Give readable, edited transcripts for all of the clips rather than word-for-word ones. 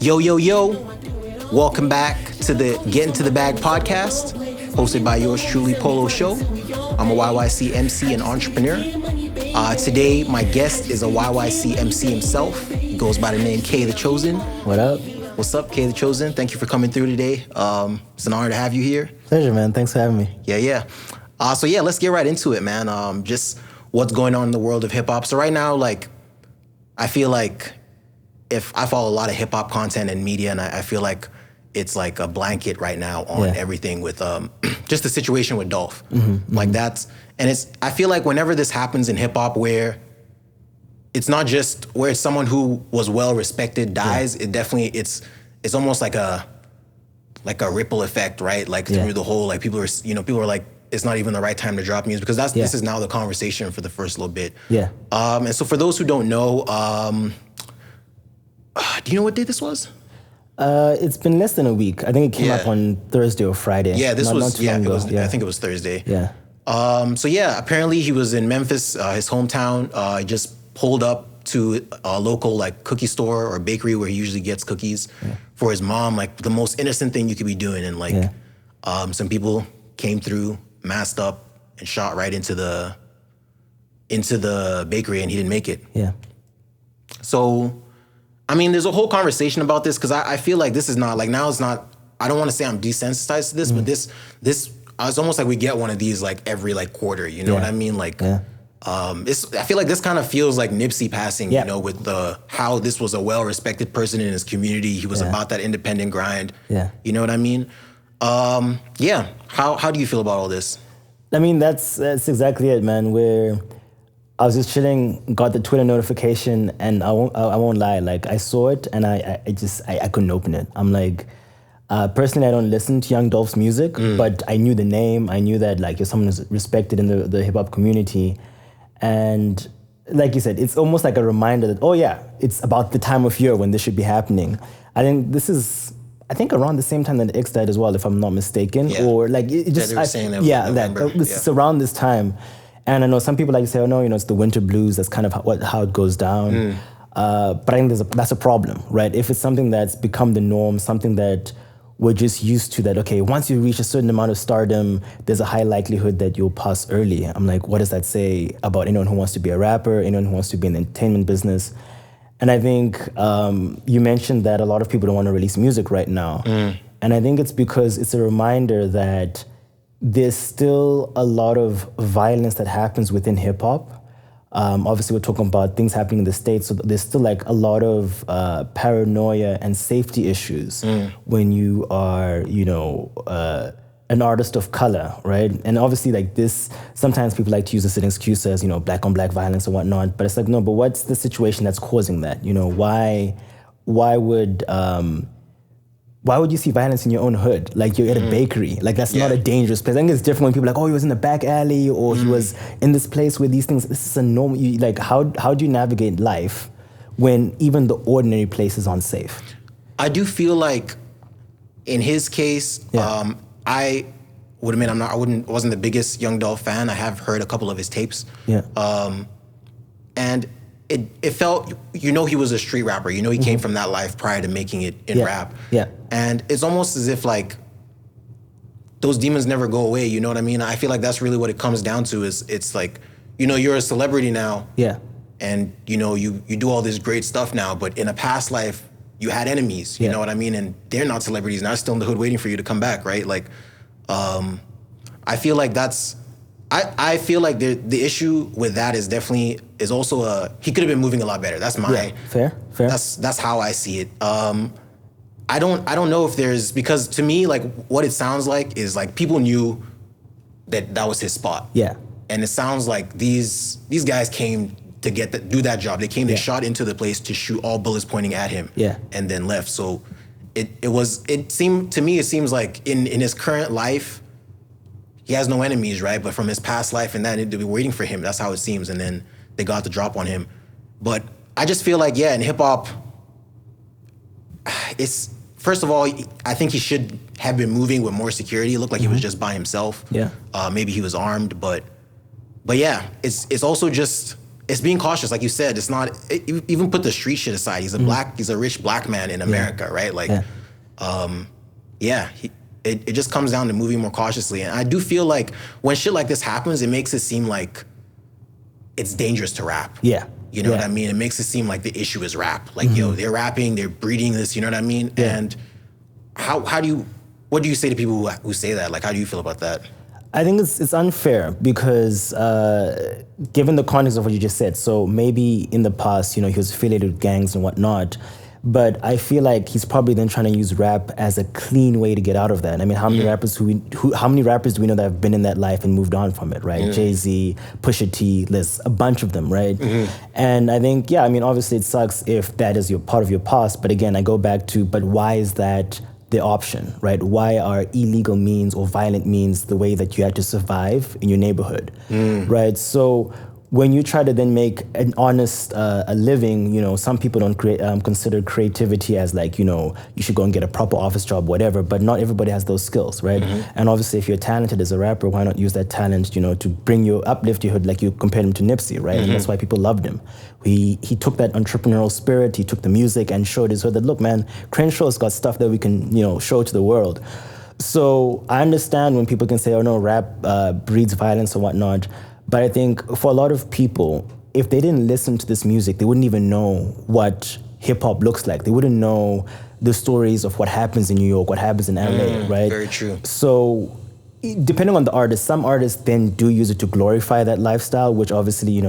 Yo, yo, yo. Welcome back to the Get Into the Bag podcast, hosted by yours truly, Polo Sho. I'm a YYC MC and entrepreneur. Today, my guest is a YYC MC himself. He goes by the name KTheChosen. What up? What's up, KTheChosen? Thank you for coming through today. It's an honor to have you here. Pleasure, man. Thanks for having me. Yeah. So let's get right into it, man. Just what's going on in the world of hip hop. So right now, I feel like if I follow a lot of hip hop content and media, and I feel like it's like a blanket right now on everything with just the situation with Dolph. I feel like whenever this happens in hip hop, where it's not just where someone who was well respected dies, it's almost like a ripple effect, right? Through the whole, people are like, it's not even the right time to drop music, because this is now the conversation for the first little bit. Yeah. And so for those who don't know, do you know what day this was? It's been less than a week. I think it came up on Thursday or Friday. Yeah, it was. I think it was Thursday. Yeah. Apparently he was in Memphis, his hometown. He just pulled up to a local cookie store or bakery where he usually gets cookies for his mom. The most innocent thing you could be doing, and some people came through, masked up, and shot right into the bakery, and he didn't make it. Yeah. So, there's a whole conversation about this, because I feel like this is not, now it's not, I don't want to say I'm desensitized to this, but this it's almost like we get one of these every quarter, you know what I mean? I feel like this kind of feels like Nipsey passing, with how this was a well-respected person in his community. He was about that independent grind. Yeah. You know what I mean? How do you feel about all this? That's exactly it, man. Where I was just chilling, got the Twitter notification, and I won't lie, I saw it and I couldn't open it. I'm like, personally, I don't listen to Young Dolph's music, but I knew the name. I knew that you're someone who's respected in the hip hop community, and like you said, it's almost like a reminder that it's about the time of year when this should be happening. I think this is, around the same time that X died as well, if I'm not mistaken, or it just it's around this time. And I know some people to say, oh no, it's the winter blues. That's kind of how it goes down. But I think that's a problem, right? If it's something that's become the norm, something that we're just used to, that, okay, once you reach a certain amount of stardom, there's a high likelihood that you'll pass early. I'm like, what does that say about anyone who wants to be a rapper, anyone who wants to be in the entertainment business? And I think you mentioned that a lot of people don't want to release music right now. And I think it's because it's a reminder that there's still a lot of violence that happens within hip hop. Obviously, we're talking about things happening in the States, so there's still a lot of paranoia and safety issues when you are, an artist of color, right? And obviously, this, sometimes people like to use this as an excuse as, black on black violence and whatnot. But it's no, but what's the situation that's causing that? Why would you see violence in your own hood? You're at a bakery. That's not a dangerous place. I think it's different when people are he was in the back alley, or he was in this place where these things, this is a normal, how do you navigate life when even the ordinary place is unsafe? I do feel like in his case, I would admit I wasn't the biggest Young Dolph fan. I have heard a couple of his tapes. Yeah. And it felt, he was a street rapper. He came from that life prior to making it in rap. Yeah. And it's almost as if those demons never go away. You know what I mean? I feel like that's really what it comes down to. Is it's you're a celebrity now. Yeah. And you do all this great stuff now, but in a past life you had enemies. You know what I mean? And they're not celebrities now, still in the hood waiting for you to come back, right? I feel like that's. I feel like the issue with that is also he could have been moving a lot better. That's my fair. That's how I see it. I don't know if there's, because to me what it sounds like is people knew that was his spot. Yeah. And it sounds like these guys came to do that job. They came, they shot into the place to shoot, all bullets pointing at him. Yeah. And then left. So it seems like in his current life, he has no enemies, right? But from his past life and that, they'd be waiting for him. That's how it seems. And then they got the drop on him. But I just feel like, in hip hop, it's, first of all, I think he should have been moving with more security. It looked like he was just by himself. Yeah. Maybe he was armed, but yeah, it's also just, it's being cautious, like you said. It's not even put the street shit aside. He's a rich black man in America, right? Like, it just comes down to moving more cautiously. And I do feel like when shit like this happens, it makes it seem like it's dangerous to rap. Yeah. You know what I mean? It makes it seem like the issue is rap. Like, yo, they're rapping, they're breeding this. You know what I mean? Yeah. And what do you say to people who say that? Like, how do you feel about that? I think it's unfair because given the context of what you just said, so maybe in the past, he was affiliated with gangs and whatnot, but I feel like he's probably then trying to use rap as a clean way to get out of that. I mean, how many rappers how many rappers do we know that have been in that life and moved on from it, right? Jay-Z, Pusha T, there's a bunch of them, right? And I think, obviously it sucks if that is part of your past, but again, I go back to, but why is that the option, right? Why are illegal means or violent means the way that you had to survive in your neighborhood, right? So when you try to then make an honest a living, some people don't consider creativity as like, you should go and get a proper office job, whatever, but not everybody has those skills, right? And obviously if you're talented as a rapper, why not use that talent, to bring you, uplift your hood, like you compared him to Nipsey, right? And that's why people loved him. He took that entrepreneurial spirit, he took the music and showed his hood that, look, man, Crenshaw's got stuff that we can, show to the world. So I understand when people can say, oh no, rap breeds violence or whatnot. But I think for a lot of people, if they didn't listen to this music, they wouldn't even know what hip hop looks like. They wouldn't know the stories of what happens in New York, what happens in LA, right? Very true. So depending on the artist, some artists then do use it to glorify that lifestyle, which obviously,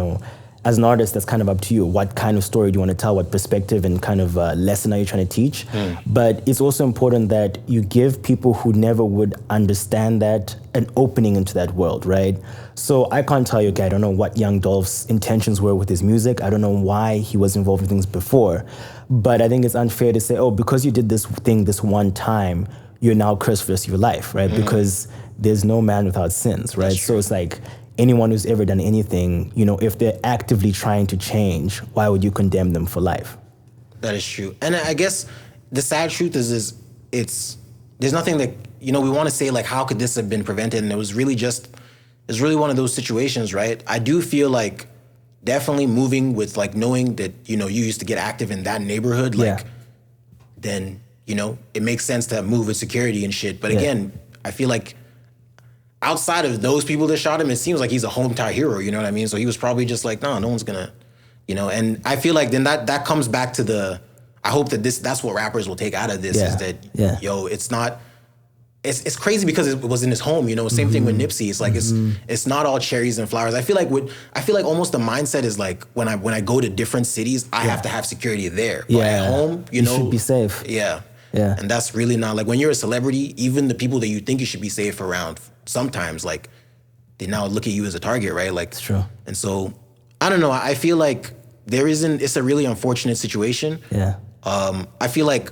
as an artist, that's kind of up to you. What kind of story do you want to tell? What perspective and kind of lesson are you trying to teach? But it's also important that you give people who never would understand that an opening into that world, right? So I can't tell you, okay, I don't know what Young Dolph's intentions were with his music. I don't know why he was involved in things before. But I think it's unfair to say, oh, because you did this thing this one time, you're now cursed for the rest of your life, right? Because there's no man without sins, right? So it's like, anyone who's ever done anything, if they're actively trying to change, why would you condemn them for life? That is true. And I guess the sad truth is there's nothing that, we want to say like, how could this have been prevented? And it's really one of those situations, right? I do feel like definitely moving with like knowing that, you used to get active in that neighborhood, like then, it makes sense to move with security and shit. But again, I feel like outside of those people that shot him, it seems like he's a hometown hero, you know what I mean? So he was probably just like, no one's gonna, and I feel like then that comes back to I hope that that's what rappers will take out of this is that, it's not, it's crazy because it was in his home, same thing with Nipsey. It's like, it's not all cherries and flowers. I feel like almost the mindset is like when I go to different cities, I have to have security there. But at home, you should be safe. Yeah. And that's really not, like when you're a celebrity, even the people that you think you should be safe around, sometimes like they now look at you as a target, right? Like, it's true. And so I don't know. I feel like it's a really unfortunate situation. Yeah. I feel like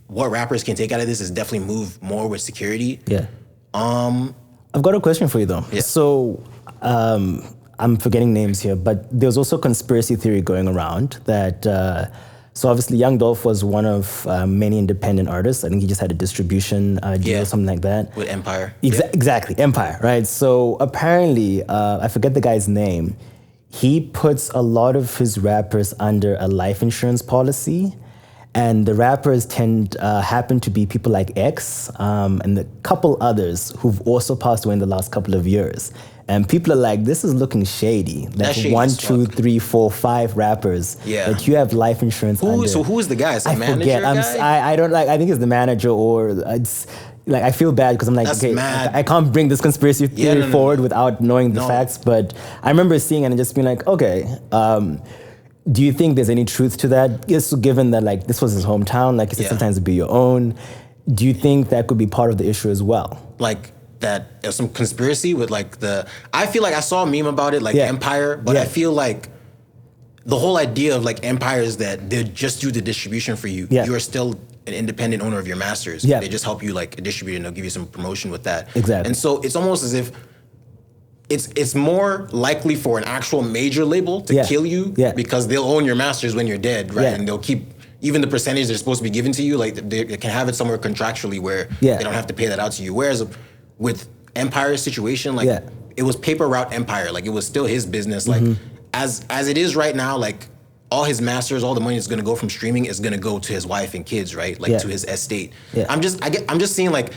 what rappers can take out of this is definitely move more with security. Yeah. I've got a question for you though. Yeah. So I'm forgetting names here, but there's also conspiracy theory going around that so obviously Young Dolph was one of many independent artists. I think he just had a distribution deal or something like that. With Empire. Exactly, Empire, right? So apparently, I forget the guy's name, he puts a lot of his rappers under a life insurance policy. And the rappers happen to be people like X and a couple others who've also passed away in the last couple of years. And people are like, this is looking shady. Like shady 1, 2, 3, 4, 5 rappers that you have life insurance under. So who is the guy? Is the manager forget. guy? I don't like. I think it's the manager or it's like I feel bad because I'm like, That's okay, mad. I can't bring this conspiracy theory forward without knowing the facts. But I remember seeing it and just being like, okay. Do you think there's any truth to that? Yes, given that like this was his hometown, like you said, sometimes it'd be your own. Do you think that could be part of the issue as well? Like that there's some conspiracy with like I feel like I saw a meme about it, like Empire, but I feel like the whole idea of like Empire is that they just do the distribution for you. You are still an independent owner of your masters. They just help you like distribute and they'll give you some promotion with that. Exactly. And so it's almost as if it's more likely for an actual major label to kill you because they'll own your masters when you're dead, right? And they'll keep even the percentage they're supposed to be given to you, like they can have it somewhere contractually where they don't have to pay that out to you. Whereas with Empire's situation, like it was paper route Empire, like it was still his business. Like as it is right now, like all his masters, all the money that's gonna go from streaming is gonna go to his wife and kids, right? Like to his estate. Yeah. I'm just seeing like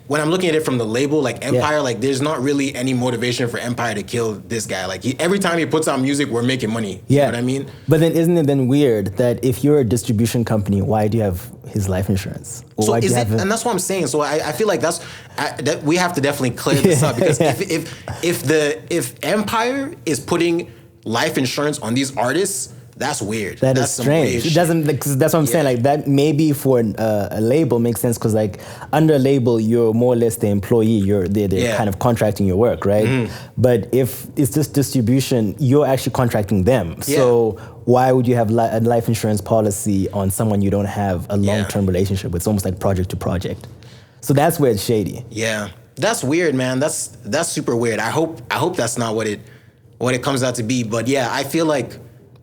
when I'm looking at it from the label, like Empire, like there's not really any motivation for Empire to kill this guy. Like every time he puts out music, we're making money. Yeah. You know what I mean? But then isn't it then weird that if you're a distribution company, why do you have his life insurance? Or So why do is you it, have and that's what I'm saying. So I feel like that we have to definitely clear this up because if Empire is putting life insurance on these artists, that's weird. That that's is some strange. weird It shit. doesn't. Like, 'cause that's what I'm saying. Like that maybe for a label makes sense because like under a label you're more or less the employee. They're kind of contracting your work, right? But if it's just distribution, you're actually contracting them. So why would you have a life insurance policy on someone you don't have a long-term relationship with? It's almost like project to project. So that's where it's shady. Yeah, that's weird, man. That's super weird. I hope that's not what it comes out to be. But yeah, I feel like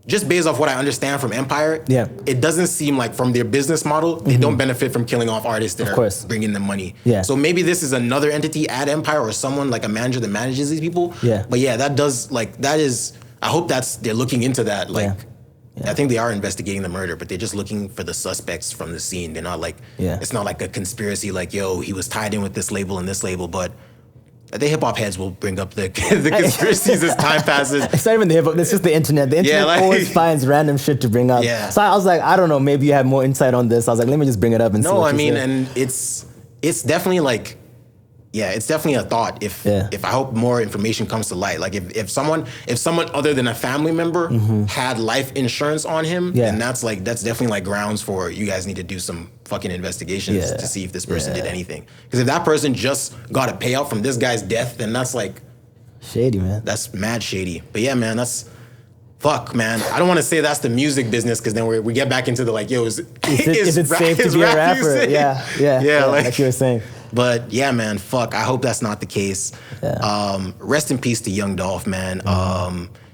just based off what I understand from Empire, it doesn't seem like from their business model, they don't benefit from killing off artists that are bringing them money. Yeah. So maybe this is another entity at Empire or someone like a manager that manages these people. Yeah. But yeah, I hope they're looking into that. Like, I think they are investigating the murder, but they're just looking for the suspects from the scene. They're not like, it's not like a conspiracy like, yo, he was tied in with this label and this label, but the hip hop heads will bring up the conspiracies as time passes. It's not even the hip hop. It's just the internet. The internet always finds random shit to bring up. Yeah. So I was like, I don't know. Maybe you have more insight on this. I was like, let me just bring it up and see. No, what I you mean, say. and it's definitely like, it's definitely a thought. If I hope more information comes to light. Like if someone other than a family member had life insurance on him, then that's definitely like grounds for you guys need to do some fucking investigations to see if this person did anything. Because if that person just got a payout from this guy's death, then that's like shady, man. That's mad shady. But yeah, man, that's fuck, man. I don't want to say that's the music business because then we get back into the like, yo, is it safe to be a rapper? Music? Yeah, like you were saying. But yeah, man, fuck. I hope that's not the case. Yeah. Rest in peace to Young Dolph, man.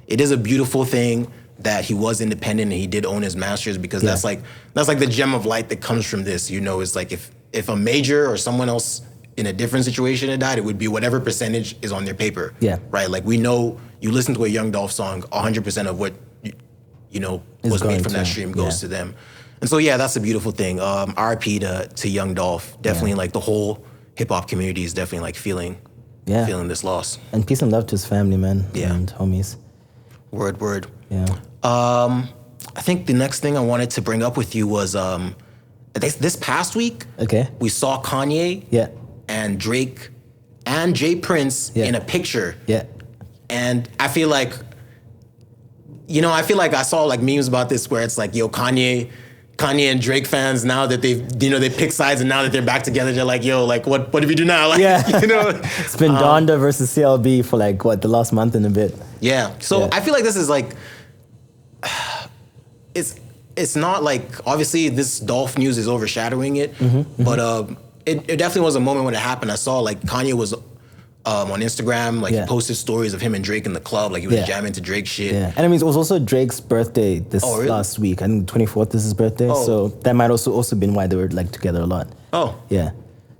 It is a beautiful thing that he was independent and he did own his masters because that's like the gem of light that comes from this. You know, it's like if a major or someone else in a different situation had died, it would be whatever percentage is on their paper. Yeah. Right. Like we know you listen to a Young Dolph song, 100% of what you know was made from that stream goes to them. And so yeah, that's a beautiful thing. RIP to Young Dolph. Definitely like the whole hip hop community is definitely like feeling this loss. And peace and love to his family, man. Yeah. And homies. Word. Yeah. I think the next thing I wanted to bring up with you was this past week. Okay. We saw Kanye. And Drake and Jay Prince in a picture. Yeah. And I feel like I saw like memes about this where it's like, yo, Kanye and Drake fans, now that they pick sides and now that they're back together, they're like, yo, like what do we do now? Like, you know, it's been Donda versus CLB for like the last month and a bit. Yeah. So I feel like this is like, it's not like, obviously this Dolph news is overshadowing it, but it definitely was a moment when it happened. I saw like Kanye was on Instagram, like he posted stories of him and Drake in the club, like he was jamming to Drake shit. Yeah, and I mean it was also Drake's birthday this last week. I think 24th is his birthday, so that might also been why they were like together a lot. Oh, yeah.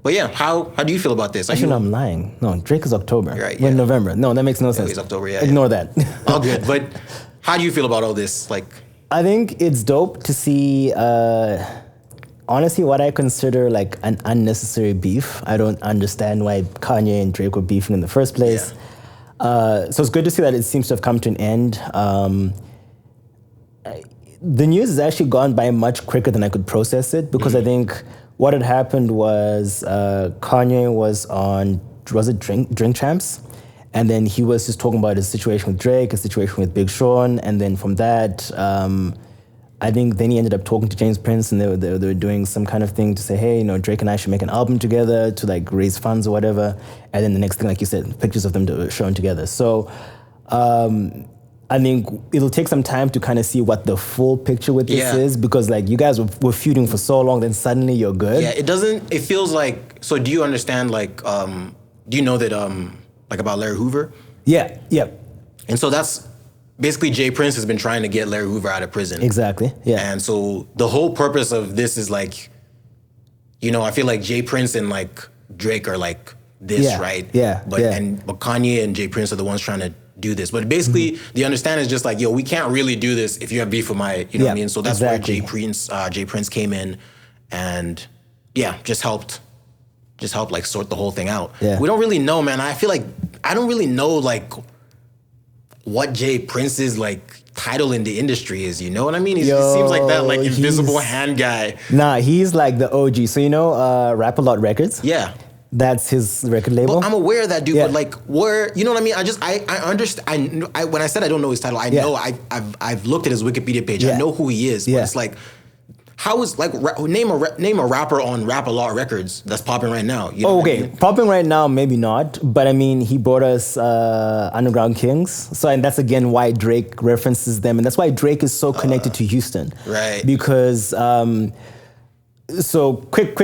But yeah, how do you feel about this? Actually, no, I'm lying. No, Drake is October. Right. We're in November. No, that makes no sense. He's October. Yeah. Ignore that. All good. But how do you feel about all this? Like, I think it's dope to see. Honestly, what I consider like an unnecessary beef. I don't understand why Kanye and Drake were beefing in the first place. So it's good to see that it seems to have come to an end. The news has actually gone by much quicker than I could process it because I think what had happened was Kanye was on, was it Drink Champs? And then he was just talking about his situation with Drake, his situation with Big Sean, and then from that, I think then he ended up talking to James Prince, and they were doing some kind of thing to say, hey, you know, Drake and I should make an album together to like raise funds or whatever. And then the next thing, like you said, pictures of them shown together. So I think it'll take some time to kind of see what the full picture with this is, because like you guys were feuding for so long, then suddenly you're good. Yeah, it feels like, so do you understand like, do you know that like about Larry Hoover? Yeah. And so that's basically Jay Prince has been trying to get Larry Hoover out of prison. Exactly, yeah. And so the whole purpose of this is like, you know, I feel like Jay Prince and like Drake are like this, right? Yeah. But Kanye and Jay Prince are the ones trying to do this. But basically, the understanding is just like, yo, we can't really do this if you have beef with my, you know what I mean? So that's where Jay Prince came in and just helped like sort the whole thing out. Yeah. We don't really know, man. I feel like I don't really know like what Jay Prince's like title in the industry is, you know what I mean? He seems like that like invisible hand guy. Nah, he's like the OG. So you know Rap-A-Lot Records? Yeah. That's his record label. Well, I'm aware of that dude, but like where, you know what I mean? I understand. When I said I don't know his title, I know I've looked at his Wikipedia page. I know who he is, but it's like, how is like name a rapper on Rap-A-Lot Records that's popping right now? You know okay, what I mean? Popping right now, maybe not, but I mean, he brought us Underground Kings, so and that's again why Drake references them, and that's why Drake is so connected to Houston, right? Because so quick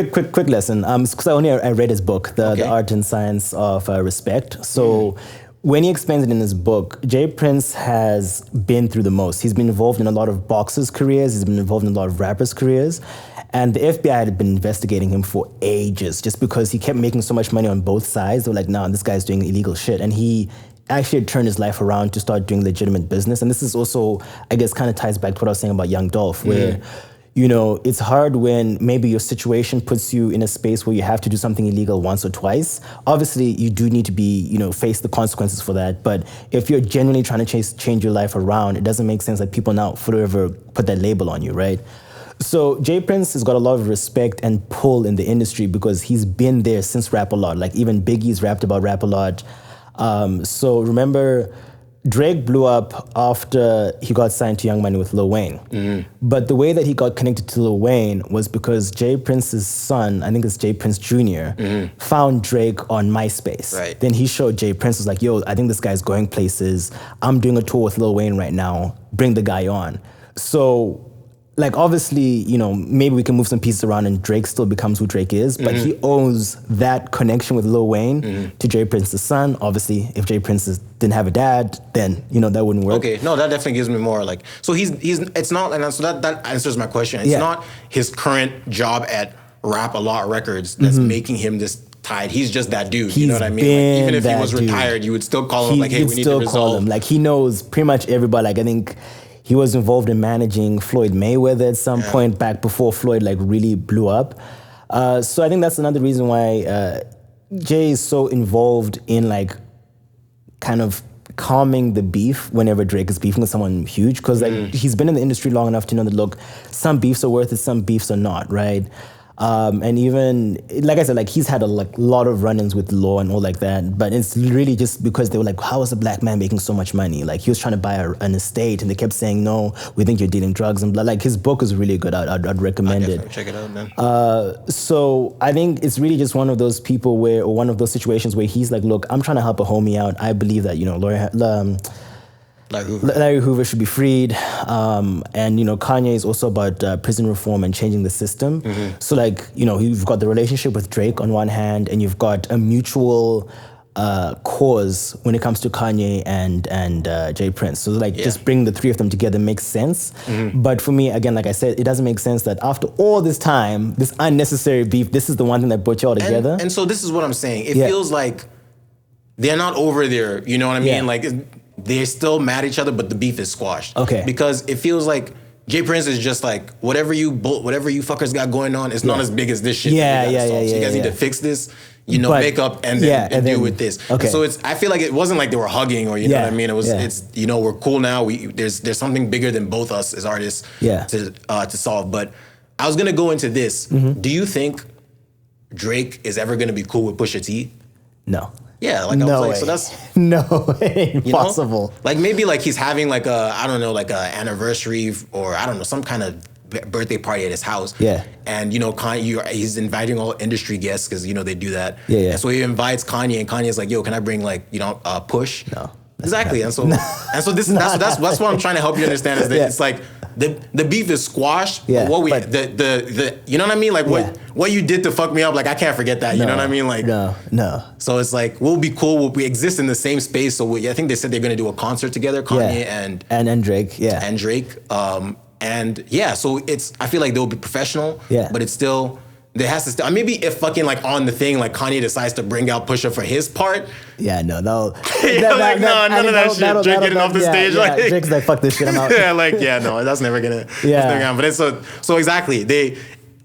lesson, because I read his book, The Art and Science of Respect, so. When he explains it in his book, Jay Prince has been through the most. He's been involved in a lot of boxers' careers. He's been involved in a lot of rappers' careers. And the FBI had been investigating him for ages just because he kept making so much money on both sides. They were like, nah, this guy's doing illegal shit. And he actually had turned his life around to start doing legitimate business. And this is also, I guess, kind of ties back to what I was saying about Young Dolph, where you know, it's hard when maybe your situation puts you in a space where you have to do something illegal once or twice. Obviously, you do need to be, you know, face the consequences for that. But if you're genuinely trying to change your life around, it doesn't make sense that people now forever put that label on you, right? So Jay Prince has got a lot of respect and pull in the industry because he's been there since Rap-A-Lot. Like even Biggie's rapped about Rap-A-Lot. So remember, Drake blew up after he got signed to Young Money with Lil Wayne. But the way that he got connected to Lil Wayne was because Jay Prince's son, I think it's Jay Prince Jr., found Drake on MySpace. Right. Then he showed Jay Prince, was like, yo, I think this guy's going places. I'm doing a tour with Lil Wayne right now. Bring the guy on. So, like, obviously, you know, maybe we can move some pieces around and Drake still becomes who Drake is, but he owes that connection with Lil Wayne to Jay Prince's son. Obviously, if Jay Prince didn't have a dad, then, you know, that wouldn't work. Okay, no, that definitely gives me more, like, so it's not, and so that answers my question. It's not his current job at Rap-A-Lot Records that's making him this tied. He's just that dude, you know what I mean? Like, even if he was retired, you would still call him, like, hey, we need to resolve. Like, he knows pretty much everybody. Like, I think he was involved in managing Floyd Mayweather at some point back before Floyd like really blew up. So I think that's another reason why Jay is so involved in like kind of calming the beef whenever Drake is beefing with someone huge. Because like he's been in the industry long enough to know that, look, some beefs are worth it, some beefs are not, right? And even, like I said, like he's had a lot of run-ins with the law and all like that, but it's really just because they were like, how is a black man making so much money? Like he was trying to buy an estate and they kept saying, no, we think you're dealing drugs and blah. Like his book is really good. I'd recommend it. Check it out, man. So I think it's really just one of those people where, or one of those situations where he's like, look, I'm trying to help a homie out. I believe that, you know, Larry Hoover should be freed. And, you know, Kanye is also about prison reform and changing the system. So, like, you know, you've got the relationship with Drake on one hand, and you've got a mutual cause when it comes to Kanye and Jay Prince. So, like, just bring the three of them together makes sense. But for me, again, like I said, it doesn't make sense that after all this time, this unnecessary beef, this is the one thing that brought you all together. And so this is what I'm saying. It feels like they're not over there, you know what I mean? Like, they're still mad at each other, but the beef is squashed. Okay. Because it feels like Jay Prince is just like, whatever you fuckers got going on, it's not as big as this shit. So you guys need to fix this, you know, make up and then deal with this. Okay. So I feel like it wasn't like they were hugging or you know what I mean. It's you know, we're cool now. There's something bigger than both us as artists to solve. But I was gonna go into this. Do you think Drake is ever gonna be cool with Pusha T? No. Yeah, like I was like, so that's impossible. Like maybe like he's having like a, I don't know, like a anniversary or I don't know, some kind of birthday party at his house. Yeah. And you know, he's inviting all industry guests because you know they do that. Yeah. And so he invites Kanye, and Kanye's like, "Yo, can I bring like Push?" No. Exactly. And so this that's what I'm trying to help you understand is that it's like the beef is squashed. Yeah. What the you know what I mean? Like what you did to fuck me up, like I can't forget that. You know what I mean? Like no. So it's like we'll be cool. We exist in the same space. So I think they said they're gonna do a concert together, Kanye and Drake. Yeah. And Drake. So I feel like they'll be professional. Yeah. But it's still there has to still, maybe if fucking like on the thing, like Kanye decides to bring out Pusha for his part. Yeah, no. None of that shit. Drake getting off the stage. Yeah, like Drake's like, fuck this shit, I'm out. no, that's never gonna happen. But it's so exactly.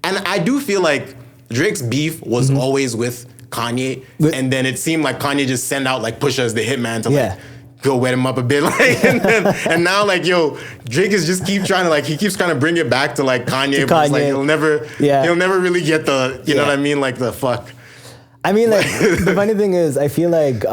And I do feel like Drake's beef was always with Kanye, and then it seemed like Kanye just sent out like Pusha as the hitman to like go wet him up a bit, like, and now like Drake is just keeps trying to bring it back to like Kanye, but it's like he'll never really get the you know what I mean, like the fuck. I mean, like the funny thing is, I feel like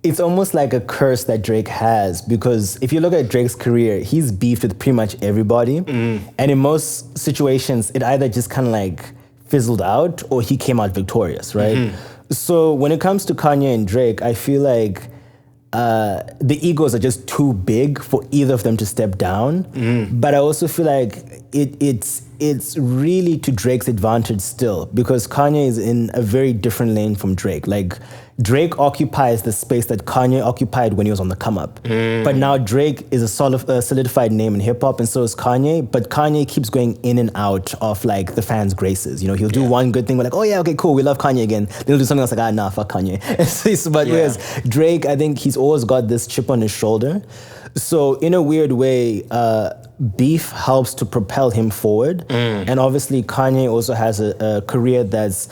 it's almost like a curse that Drake has, because if you look at Drake's career, he's beefed with pretty much everybody, and in most situations, it either just kind of like fizzled out or he came out victorious, right? So when it comes to Kanye and Drake, I feel like the egos are just too big for either of them to step down. But I also feel like it's really to Drake's advantage still, because Kanye is in a very different lane from Drake. Like Drake occupies the space that Kanye occupied when he was on the come up. But now Drake is a solidified name in hip hop, and so is Kanye. But Kanye keeps going in and out of like the fans' graces. You know, he'll do one good thing, we're like, oh yeah, okay, cool, we love Kanye again. Then he'll do something else like, nah, fuck Kanye. But whereas Drake, I think he's always got this chip on his shoulder. So in a weird way, beef helps to propel him forward. And obviously Kanye also has a career that's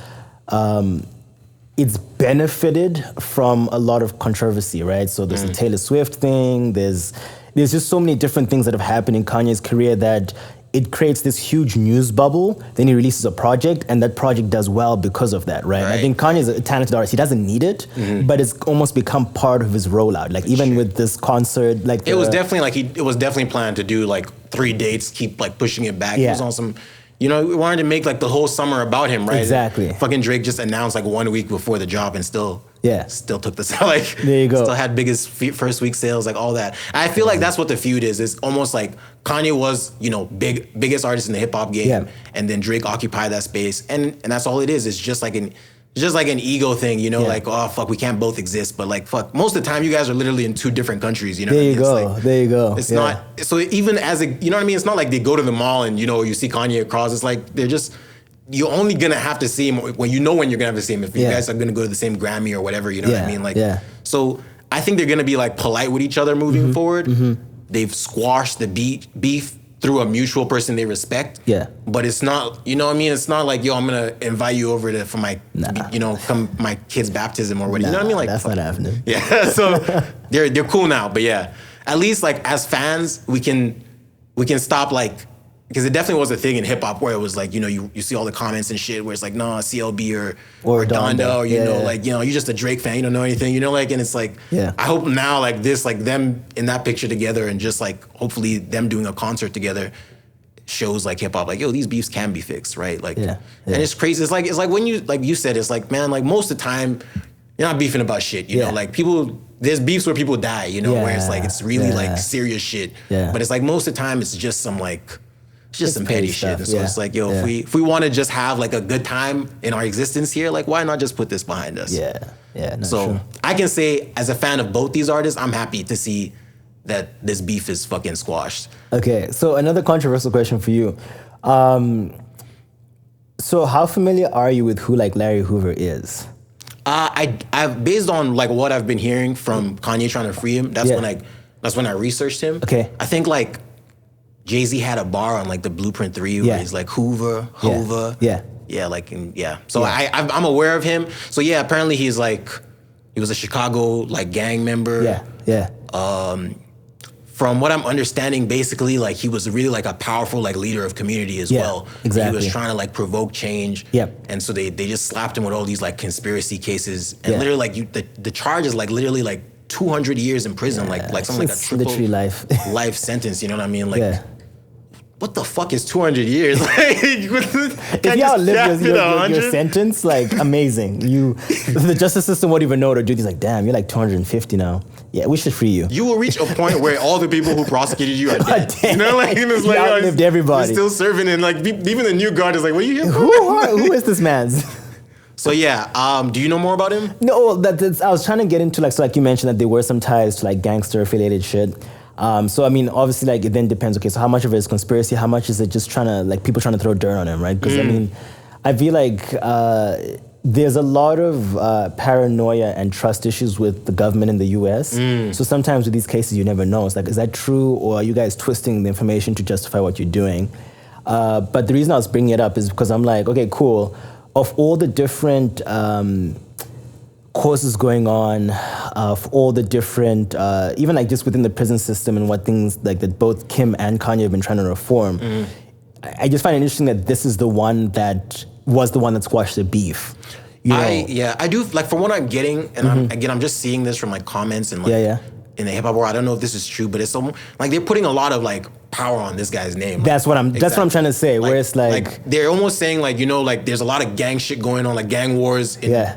it's benefited from a lot of controversy, right? So there's the Taylor Swift thing, there's just so many different things that have happened in Kanye's career that it creates this huge news bubble. Then he releases a project, and that project does well because of that, right? I think Kanye's a talented artist. He doesn't need it, but it's almost become part of his rollout. Like even with this concert, like it was definitely planned to do like 3 dates, keep like pushing it back. He was on some. You know, we wanted to make like the whole summer about him, right? Exactly. Fucking Drake just announced like 1 week before the drop and still took the like. There you go. Still had biggest first week sales, like all that. And I feel like that's what the feud is. It's almost like Kanye was, biggest artist in the hip hop game, and then Drake occupied that space, and that's all it is. It's just like an ego thing, like, oh fuck, we can't both exist, but like fuck, most of the time you guys are literally in 2 different countries, There you go. It's not, so even as you know what I mean, it's not like they go to the mall and you see Kanye across, it's like you're only gonna have to see him when you're gonna have to see him if you guys are gonna go to the same Grammy or whatever, you know what I mean? Like, so I think they're gonna be like polite with each other moving forward. They've squashed the beef through a mutual person they respect. But it's not, you know what I mean? It's not like, I'm gonna invite you over for my, come my kid's baptism or whatever. You know what I mean? Like, that's not happening. Yeah, so they're cool now. But yeah, at least like as fans, we can stop like, because it definitely was a thing in hip hop where it was like, you see all the comments and shit where it's like, nah, CLB or Donda, or you're just a Drake fan, you don't know anything, and it's like, I hope now like this, like them in that picture together and just like hopefully them doing a concert together shows like hip hop, like, these beefs can be fixed, right? Like, and it's crazy. It's like when you said, it's like, man, like most of the time you're not beefing about shit, you know, like there's beefs where people die, where it's like, it's really like serious shit. But it's like most of the time it's just some like, just some petty shit. And so it's like, if we want to just have like a good time in our existence here, like why not just put this behind us? So I can say as a fan of both these artists, I'm happy to see that this beef is fucking squashed. Okay, so another controversial question for you. So how familiar are you with who like Larry Hoover is? I've based on like what I've been hearing from Kanye trying to free him, that's when I researched him. Okay. I think like Jay-Z had a bar on like the Blueprint 3 where he's like Hoover. So I'm aware of him. So yeah, apparently he was a Chicago like gang member. From what I'm understanding, basically like he was really like a powerful like leader of community as well. Exactly. He was trying to like provoke change. And so they just slapped him with all these like conspiracy cases. And literally like the charge is like literally like 200 years in prison, like something like a triple literally life sentence, you know what I mean? Like what the fuck is 200 years? Like, if you outlived your sentence, like amazing. The justice system won't even know what to do. He's like, damn, you're like 250 now. Yeah, we should free you. You will reach a point where all the people who prosecuted you are dead. You know, like it's like outlived everybody. You're still serving, and like even the new guard is like, what are you here for? Who is this man? So yeah, do you know more about him? No, I was trying to get into like you mentioned that there were some ties to like gangster affiliated shit. So I mean, obviously, like it then depends. Okay, so how much of it is conspiracy? How much is it just trying to like people trying to throw dirt on him, right? Because I mean, I feel like there's a lot of paranoia and trust issues with the government in the U.S. So sometimes with these cases, you never know. It's like, is that true, or are you guys twisting the information to justify what you're doing? But the reason I was bringing it up is because I'm like, okay, cool. Of all the different courses going on, of all the different, even like just within the prison system and what things like that both Kim and Kanye have been trying to reform, I just find it interesting that this is the one that was the one that squashed the beef. You know? I do, like from what I'm getting, and I'm just seeing this from like comments and like in the hip hop world. I don't know if this is true, but it's so like they're putting a lot of like power on this guy's name. That's what I'm trying to say. Like, where it's like they're almost saying like, you know, like there's a lot of gang shit going on, like gang wars in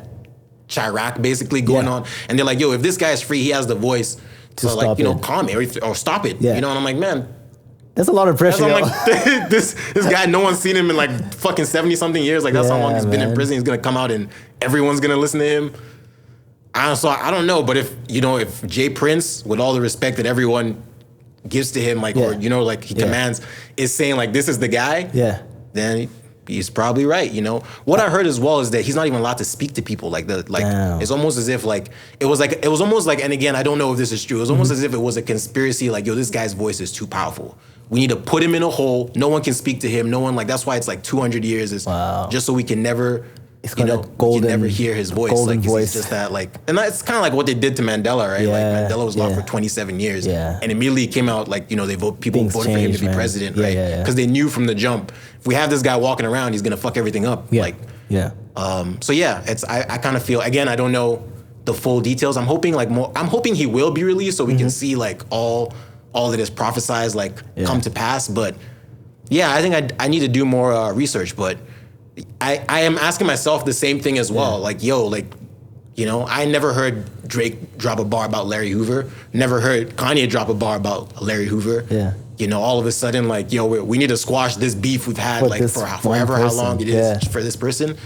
Chirac basically going on, and they're like, yo, if this guy's free, he has the voice to like, you know, calm it or stop it. You know, and I'm like, man, that's a lot of pressure. I'm like, this guy, no one's seen him in like fucking 70-something years. Like that's how long he's been in prison. He's gonna come out and everyone's gonna listen to him. I don't know, but if Jay Prince, with all the respect that everyone gives to him, like or you know, like he commands, is saying like this is the guy. Then he's probably right. You know what I heard as well is that he's not even allowed to speak to people. Like it's almost as if like it was almost like, and again, I don't know if this is true. It was almost as if it was a conspiracy. Like, yo, this guy's voice is too powerful. We need to put him in a hole. No one can speak to him. No one, like, that's why it's like 200 years is just so we can never, we can never hear his voice. Like, it's just that, like, and it's kind of like what they did to Mandela, right? Like, Mandela was locked for 27 years. And immediately came out, like, you know, people voted for him to be president, right? Because they knew from the jump, if we have this guy walking around, he's going to fuck everything up. So I kind of feel, again, I don't know the full details. I'm hoping he will be released so we can see, like, all that is prophesized, like, come to pass. But yeah, I think I need to do more research. But I am asking myself the same thing as well. Like, yo, like, you know, I never heard Drake drop a bar about Larry Hoover. Never heard Kanye drop a bar about Larry Hoover. You know, all of a sudden, like, yo, we need to squash this beef we've had, like, for forever, how long it is for this person.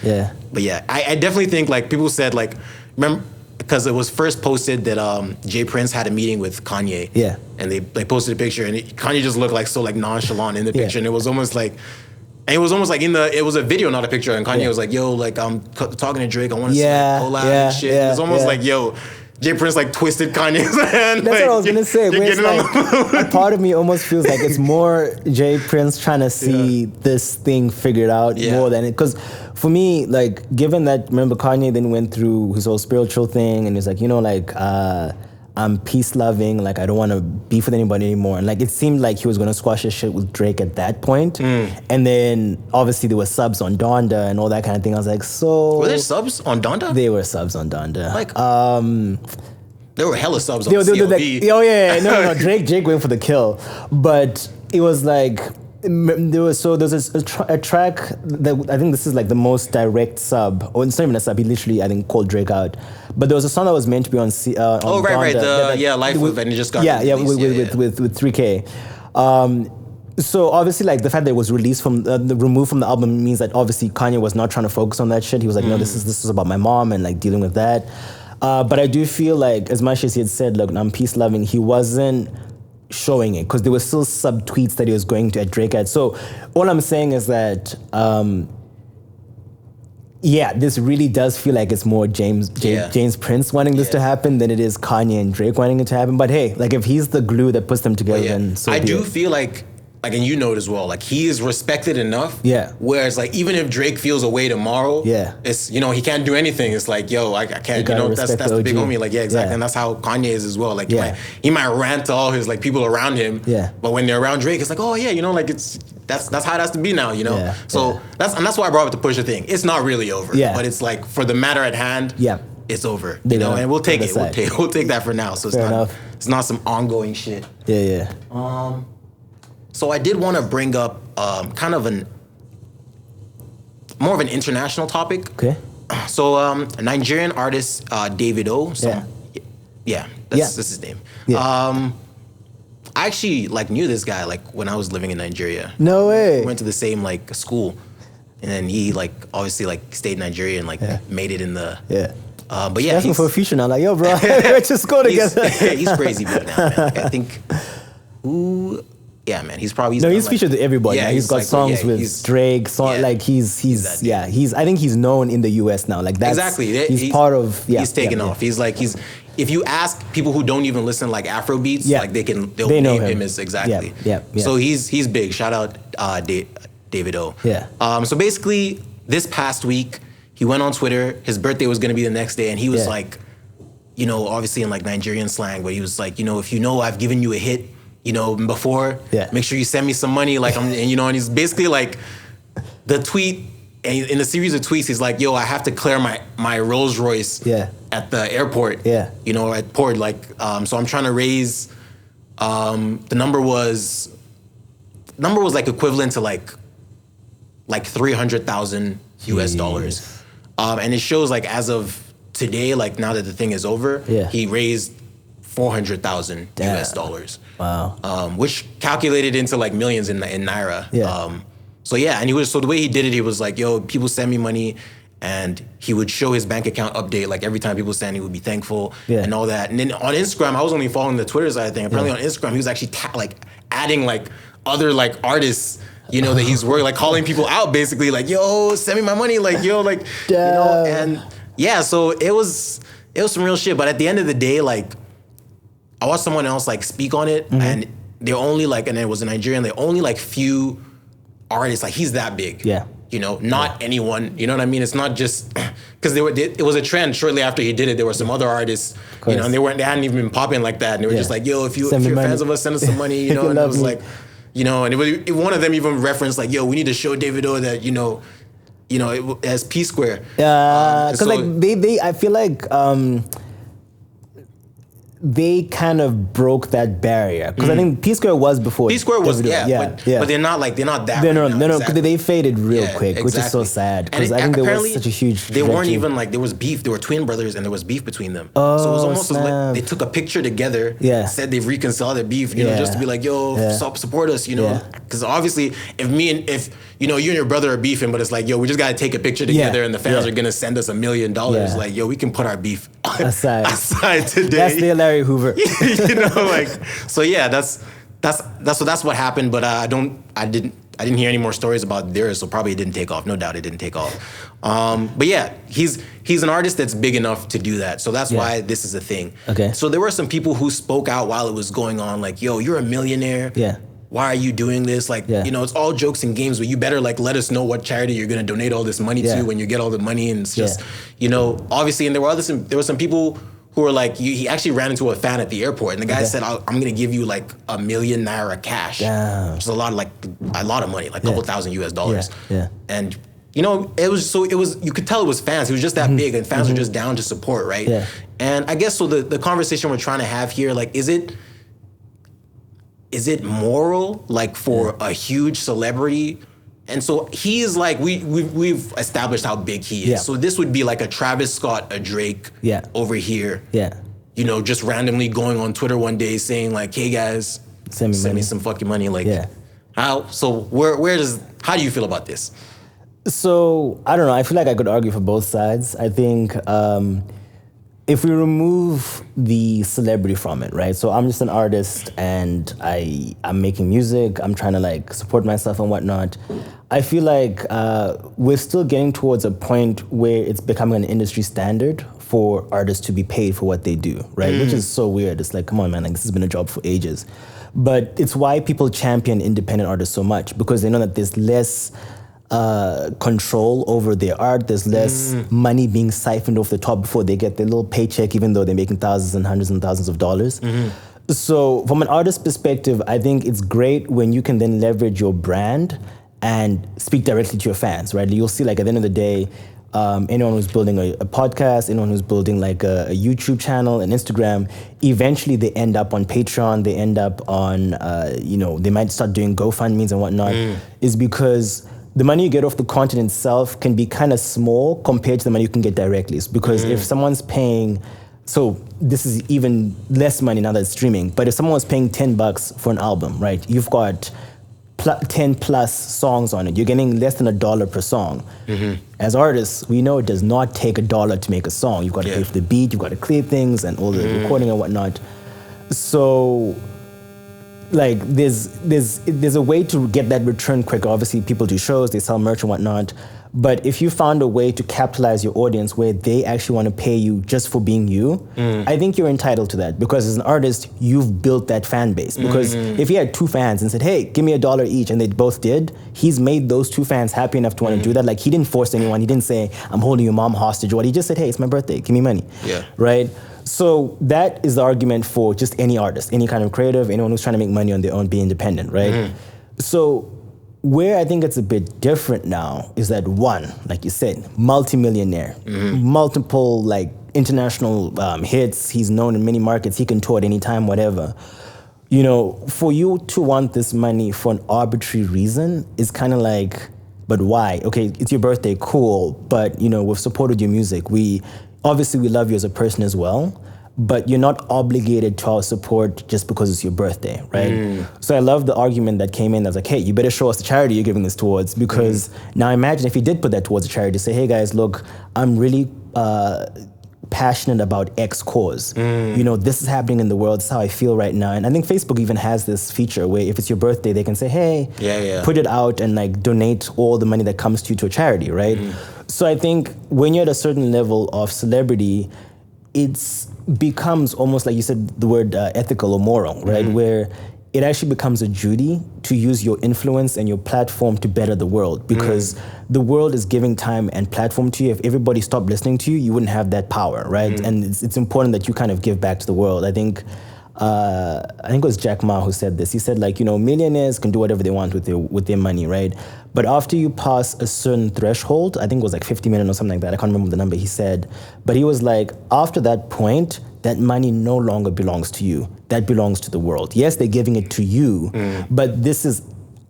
But yeah, I definitely think, like, people said, like, remember, because it was first posted that Jay Prince had a meeting with Kanye. And they posted a picture, and Kanye just looked like so like nonchalant in the picture, and it was almost like, it was a video, not a picture, and Kanye was like, yo, like I'm talking to Drake, I want to collab and shit. It's almost like, yo, Jay Prince like twisted Kanye's hand. That's what I was gonna say. Where it's like, a part of me almost feels like it's more Jay Prince trying to see this thing figured out more than it. Because for me, like, given that, remember Kanye then went through his whole spiritual thing, and he's like, you know, like, I'm peace loving, like I don't want to beef with anybody anymore. And like it seemed like he was gonna squash his shit with Drake at that point. And then obviously there were subs on Donda and all that kind of thing. I was like, so were there subs on Donda? They were subs on Donda. Like there were hella subs on COD. No, Drake went for the kill. But it was like there's a track that I think this is like the most direct sub, or it's not even a sub. He literally, I think, called Drake out. But there was a song that was meant to be on Donda, Life with, and it just got with 3K. So obviously, like the fact that it was released from removed from the album means that obviously Kanye was not trying to focus on that shit. He was like, no, this is about my mom and like dealing with that. But I do feel like, as much as he had said, look, I'm peace loving, he wasn't showing it because there were still sub tweets that he was going to at Drake at. So all I'm saying is that this really does feel like it's more James Prince wanting this to happen than it is Kanye and Drake wanting it to happen. But hey, like if he's the glue that puts them together, then so I do feel like, and you know it as well, like he is respected enough. Whereas like even if Drake feels away tomorrow, it's, you know, he can't do anything. It's like, yo, I can't, you know, that's the big homie. Like, exactly. And that's how Kanye is as well. Like he might rant to all his like people around him. But when they're around Drake, it's like, oh yeah, you know, like that's how it has to be now, you know? So that's why I brought up the Pusha thing. It's not really over. But it's like for the matter at hand, it's over. You know, and we'll take it. We'll take that for now. So it's not some ongoing shit. So I did want to bring up kind of more of an international topic. Okay. So a Nigerian artist, Davido. That's his name. I actually like knew this guy like when I was living in Nigeria. No way. We went to the same like school, and then he like obviously like stayed in Nigeria and like made it in the but yeah, asking for a future now. Like, yo, bro, let's just go together. He's crazy big now, man. I think who? Yeah, man, he's probably No, done, he's featured with everybody. Yeah, Yeah, he's got like, songs yeah, with he's- Drake. yeah, Like he's that dude. yeah, I think he's known in the U.S. now. Like that's Exactly. He's part of. Yeah, he's taken yeah, off. He's like he's. If you ask people who don't even listen like Afro beats, Yeah. like they'll They know name him. him as exactly. Yeah. So he's big. Shout out David O. Yeah. So basically, this past week he went on Twitter. His birthday was gonna be the next day, and he was Yeah. like, you know, obviously in like Nigerian slang, but he was like, you know, if you know I've given you a hit, you know, before, Yeah. make sure you send me some money. Like and he's basically like the tweet. And in a series of tweets, he's like, "Yo, I have to clear my Rolls Royce Yeah. at the airport. Yeah. You know, at port. Like, so I'm trying to raise. The number was like equivalent to like $300,000 US. And it shows like as of today, like now that the thing is over, Yeah. he raised $400,000 US. Wow. Which calculated into like millions in naira. Yeah. So yeah, and so the way he did it, he was like, yo, people send me money, and he would show his bank account update, like every time people send, he would be thankful and all that. And then on Instagram, I was only following the Twitter side thing. Apparently on Instagram, he was actually like adding like other like artists, you know, that he's working, like calling people out basically, like, yo, send me my money, like, yo, like, you know, and yeah, so it was some real shit. But at the end of the day, like, I watched someone else like speak on it, and they're only like, and it was a Nigerian, they only like few artists, like he's that big. Yeah. You know, not anyone, you know what I mean? It's not just, because it was a trend shortly after he did it. There were some other artists, you know, and they hadn't even been popping like that. And they were just like, yo, if you're fans of us, send us some money, you know? And it was like, you know, and one of them even referenced like, yo, we need to show David O that, you know, as P Square. Because so, like they I feel like they kind of broke that barrier, because I think P Square was before. P Square was, Davido. but they're not that. No, right now, because they faded real quick, which is so sad. Because I think there was such a huge. They weren't even like, there was beef. There were twin brothers, and there was beef between them. Oh, so it was almost snap. like they took a picture together. Yeah. Said they've reconciled their beef. You know, just to be like, yo, support us. You know, because obviously, if you know you and your brother are beefing, but it's like, yo, we just gotta take a picture together, and the fans are gonna send us $1 million. Like, yo, we can put our beef aside today. That's the Larry Hoover. You know, like, so yeah, that's what happened. But I didn't hear any more stories about theirs, so probably it didn't take off. No doubt it didn't take off. But yeah, he's an artist that's big enough to do that. So that's why this is a thing. Okay. So there were some people who spoke out while it was going on, like, yo, you're a millionaire. Yeah. Why are you doing this? Like, you know, it's all jokes and games, but you better like let us know what charity you're gonna donate all this money to when you get all the money. And it's just, you know, obviously, and there were some people who were like, he actually ran into a fan at the airport, and the guy said, I'm gonna give you like $1 million naira cash. Damn. Which is a lot of money, like a couple thousand US. Yeah. And you know, it was you could tell it was fans. He was just that big, and fans were just down to support, right? Yeah. And I guess so the conversation we're trying to have here, like, is it moral, like, for a huge celebrity? And so he's like, we've established how big he is. Yeah. So this would be like a Travis Scott, a Drake over here. Yeah. You know, just randomly going on Twitter one day saying like, hey guys, send me some fucking money. Like, how do you feel about this? So, I don't know. I feel like I could argue for both sides. I think if we remove the celebrity from it, right? So I'm just an artist, and I'm making music. I'm trying to like support myself and whatnot. I feel like we're still getting towards a point where it's becoming an industry standard for artists to be paid for what they do, right? Which is so weird. It's like, come on, man, like this has been a job for ages. But it's why people champion independent artists so much, because they know that there's less control over their art. There's less money being siphoned off the top before they get their little paycheck, even though they're making thousands and hundreds and thousands of dollars. So from an artist perspective, I think it's great when you can then leverage your brand and speak directly to your fans, right? You'll see, like, at the end of the day, anyone who's building a podcast, anyone who's building like a YouTube channel, an Instagram, eventually they end up on Patreon, they end up on, they might start doing GoFundMes and whatnot, is because the money you get off the content itself can be kind of small compared to the money you can get directly. It's because if someone's paying, so this is even less money now that it's streaming, but if someone was paying $10 for an album, right? You've got 10 plus songs on it. You're getting less than $1 per song. As artists, we know it does not take $1 to make a song. You've got to pay for the beat, you've got to clear things and all the recording and whatnot. So like there's a way to get that return quicker. Obviously, people do shows, they sell merch and whatnot. But if you found a way to capitalize your audience where they actually want to pay you just for being you, I think you're entitled to that, because as an artist, you've built that fan base. Because if he had 2 fans and said, hey, give me $1 each, and they both did, he's made those 2 fans happy enough to want to do that. Like, he didn't force anyone. He didn't say, I'm holding your mom hostage or what. He just said, hey, it's my birthday, give me money. Yeah. Right? So that is the argument for just any artist, any kind of creative, anyone who's trying to make money on their own, be independent, right? So where I think it's a bit different now is that, one, like you said, multi-millionaire, multiple like international hits. He's known in many markets. He can tour at any time, whatever. You know, for you to want this money for an arbitrary reason is kind of like, but why? Okay, it's your birthday, cool. But, you know, we've supported your music. Obviously, we love you as a person as well, but you're not obligated to our support just because it's your birthday, right? So I love the argument that came in that's like, hey, you better show us the charity you're giving this towards, because now imagine if you did put that towards a charity, say, hey guys, look, I'm really passionate about X cause. You know, this is happening in the world, this is how I feel right now. And I think Facebook even has this feature where if it's your birthday, they can say, hey, put it out and like donate all the money that comes to you to a charity, right? So I think when you're at a certain level of celebrity, it becomes almost like you said the word ethical or moral, right? Where it actually becomes a duty to use your influence and your platform to better the world, because the world is giving time and platform to you. If everybody stopped listening to you, you wouldn't have that power, right? And it's important that you kind of give back to the world. I think it was Jack Ma who said this. He said, like, you know, millionaires can do whatever they want with their money, right? But after you pass a certain threshold, I think it was like 50 million or something like that. I can't remember the number he said. But he was like, after that point, that money no longer belongs to you. That belongs to the world. Yes, they're giving it to you, but this is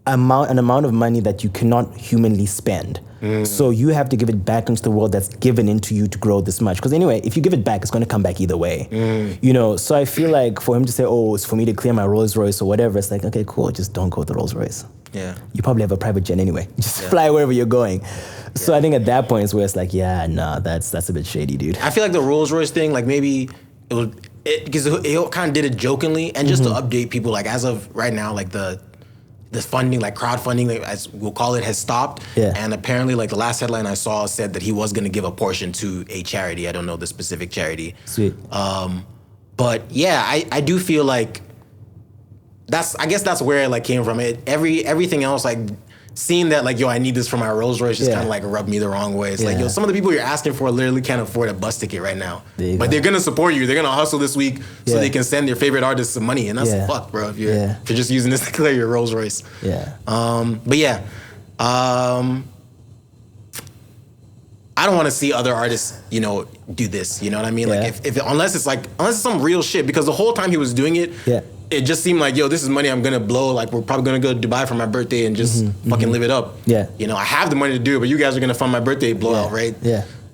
an amount of money that you cannot humanly spend. So you have to give it back into the world that's given into you to grow this much. Because anyway, if you give it back, it's going to come back either way. You know, so I feel like for him to say, oh, it's for me to clear my Rolls Royce or whatever, it's like, okay, cool, just don't go with the Rolls Royce. Yeah. You probably have a private jet anyway. Just fly wherever you're going. So I think at that point is where it's like, yeah, nah, that's a bit shady, dude. I feel like the Rolls Royce thing, like maybe it was, because it kind of did it jokingly, and just to update people, like as of right now, like the funding, like crowdfunding, like, as we'll call it, has stopped. And apparently, like the last headline I saw said that he was going to give a portion to a charity. I don't know the specific charity. Sweet. But yeah, I do feel like I guess that's where it like came from. Everything else, like seeing that, like, yo, I need this for my Rolls Royce, just kind of like rubbed me the wrong way. It's like, yo, some of the people you're asking for literally can't afford a bus ticket right now. But they're gonna support you. They're gonna hustle this week so they can send their favorite artists some money, and that's fucked, bro. If you're just using this to clear your Rolls Royce. But yeah, I don't want to see other artists, you know, do this. You know what I mean? Like, if unless it's some real shit, because the whole time he was doing it, it just seemed like, yo, this is money I'm gonna blow. Like, we're probably gonna go to Dubai for my birthday and just fucking live it up. You know, I have the money to do it, but you guys are gonna fund my birthday blowout, right?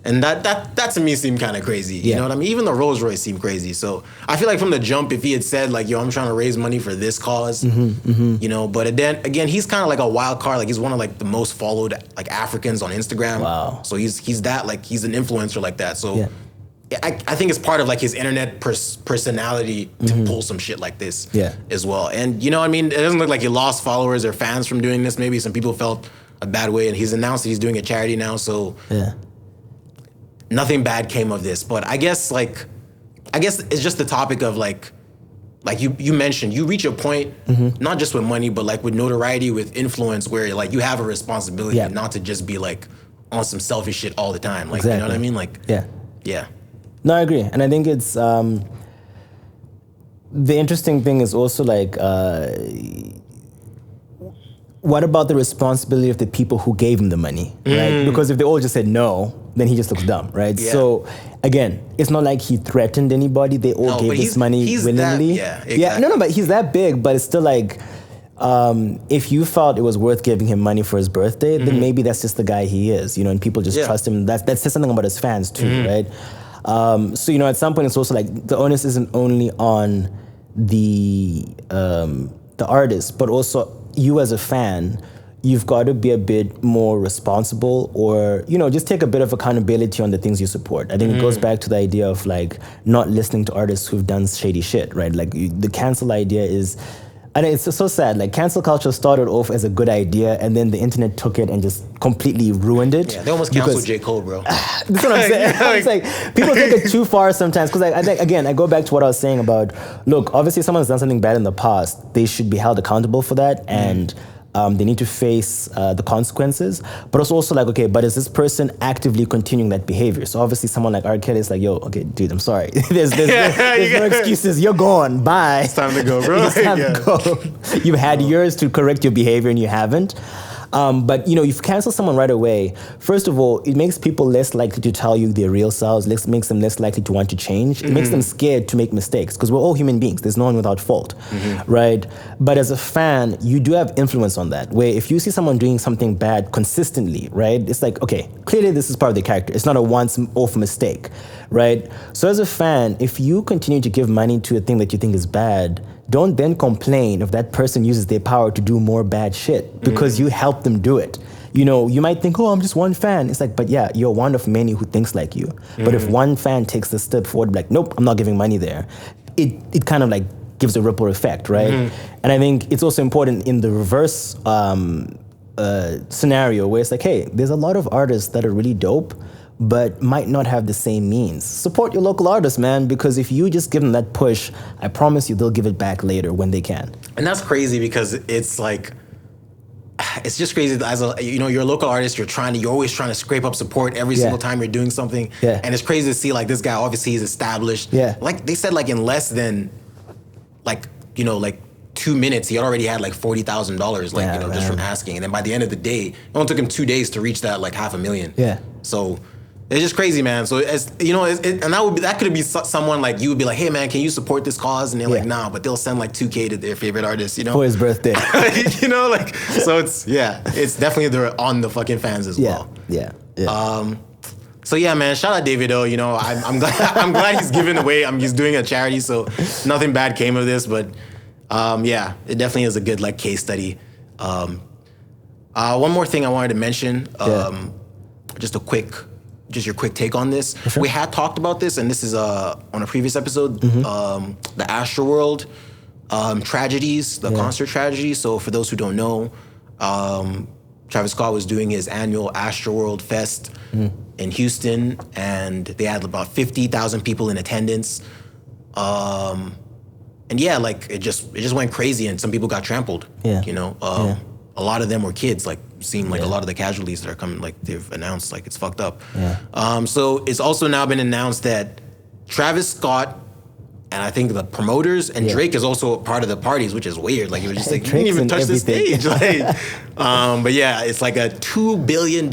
And that to me seemed kind of crazy. You know what I mean? Even the Rolls Royce seemed crazy. So I feel like from the jump, if he had said like, yo, I'm trying to raise money for this cause, you know, but then again, he's kind of like a wild card. Like, he's one of like the most followed like Africans on Instagram. Wow. So he's that, like, he's an influencer like that. So I think it's part of like his internet personality to pull some shit like this as well. And you know what I mean? It doesn't look like he lost followers or fans from doing this. Maybe some people felt a bad way, and he's announced that he's doing a charity now. So nothing bad came of this. But I guess it's just the topic of like you mentioned, you reach a point, not just with money, but like with notoriety, with influence, where like you have a responsibility not to just be like on some selfish shit all the time. Like, you know what I mean? Like, yeah. No, I agree. And I think it's, the interesting thing is also like, what about the responsibility of the people who gave him the money, right? Because if they all just said no, then he just looks dumb, right? So again, it's not like he threatened anybody. They all gave this money willingly. No, but he's that big, but it's still like, if you felt it was worth giving him money for his birthday, then maybe that's just the guy he is, you know, and people just trust him. That says something about his fans too, right? So, you know, at some point it's also like the onus isn't only on the artist, but also you as a fan. You've got to be a bit more responsible, or, you know, just take a bit of accountability on the things you support. I think it goes back to the idea of like not listening to artists who've done shady shit, right? Like the cancel idea is, And it's so sad. Like cancel culture started off as a good idea, and then the internet took it and just completely ruined it. Yeah, they almost canceled J. Cole, bro. That's what I'm saying. It's like people take it too far sometimes. Because I think, again, I go back to what I was saying about, look, obviously someone's done something bad in the past. They should be held accountable for that, and they need to face the consequences. But it's also like, okay, but is this person actively continuing that behavior? So obviously someone like R. Kelly is like, yo, okay, dude, I'm sorry. there's no excuses. You're gone. Bye. It's time to go, bro. It's time to go. You've had years to correct your behavior and you haven't. But you cancel someone right away. First of all, it makes people less likely to tell you their real selves. Makes them less likely to want to change. It makes them scared to make mistakes because we're all human beings. There's no one without fault, right? But as a fan, you do have influence on that. Where if you see someone doing something bad consistently, right? It's like, okay, clearly this is part of the character. It's not a once-off mistake, right? So as a fan, if you continue to give money to a thing that you think is bad, don't then complain if that person uses their power to do more bad shit because you helped them do it. You might think, oh, I'm just one fan. It's like, but yeah, you're one of many who thinks like you. But if one fan takes the step forward, like, nope, I'm not giving money there, it kind of like gives a ripple effect, right? And I think it's also important in the reverse scenario where it's like, hey, there's a lot of artists that are really dope, but might not have the same means. Support your local artists, man, because if you just give them that push, I promise you they'll give it back later when they can. And that's crazy because it's like, it's just crazy that as you're a local artist, you're always trying to scrape up support every single time you're doing something. Yeah. And it's crazy to see like this guy, obviously he's established. Yeah. Like they said, like in less than like 2 minutes, he already had like $40,000, just from asking. And then by the end of the day, it only took him 2 days to reach that like $500,000. Yeah. So it's just crazy, man. So and that could be someone like you would be like, hey man, can you support this cause? And they're like, nah, but they'll send like $2K to their favorite artist, for his birthday. So it's definitely they're on the fucking fans as well. Yeah. So yeah, man, shout out David O. I'm glad he's giving away. He's doing a charity, so nothing bad came of this. But it definitely is a good like case study. One more thing I wanted to mention, just your quick take on this. Sure. We had talked about this, and this is on a previous episode, the Astroworld tragedies, the concert tragedy. So for those who don't know, Travis Scott was doing his annual Astroworld Fest in Houston, and they had about 50,000 people in attendance. And it just went crazy, and some people got trampled. A lot of them were kids. Like seem like a lot of the casualties that are coming, like they've announced, like it's fucked up. So it's also now been announced that Travis Scott and I think the promoters and Drake is also a part of the parties, which is weird. Like it was just like, you didn't even touch the stage. But yeah, it's like a $2 billion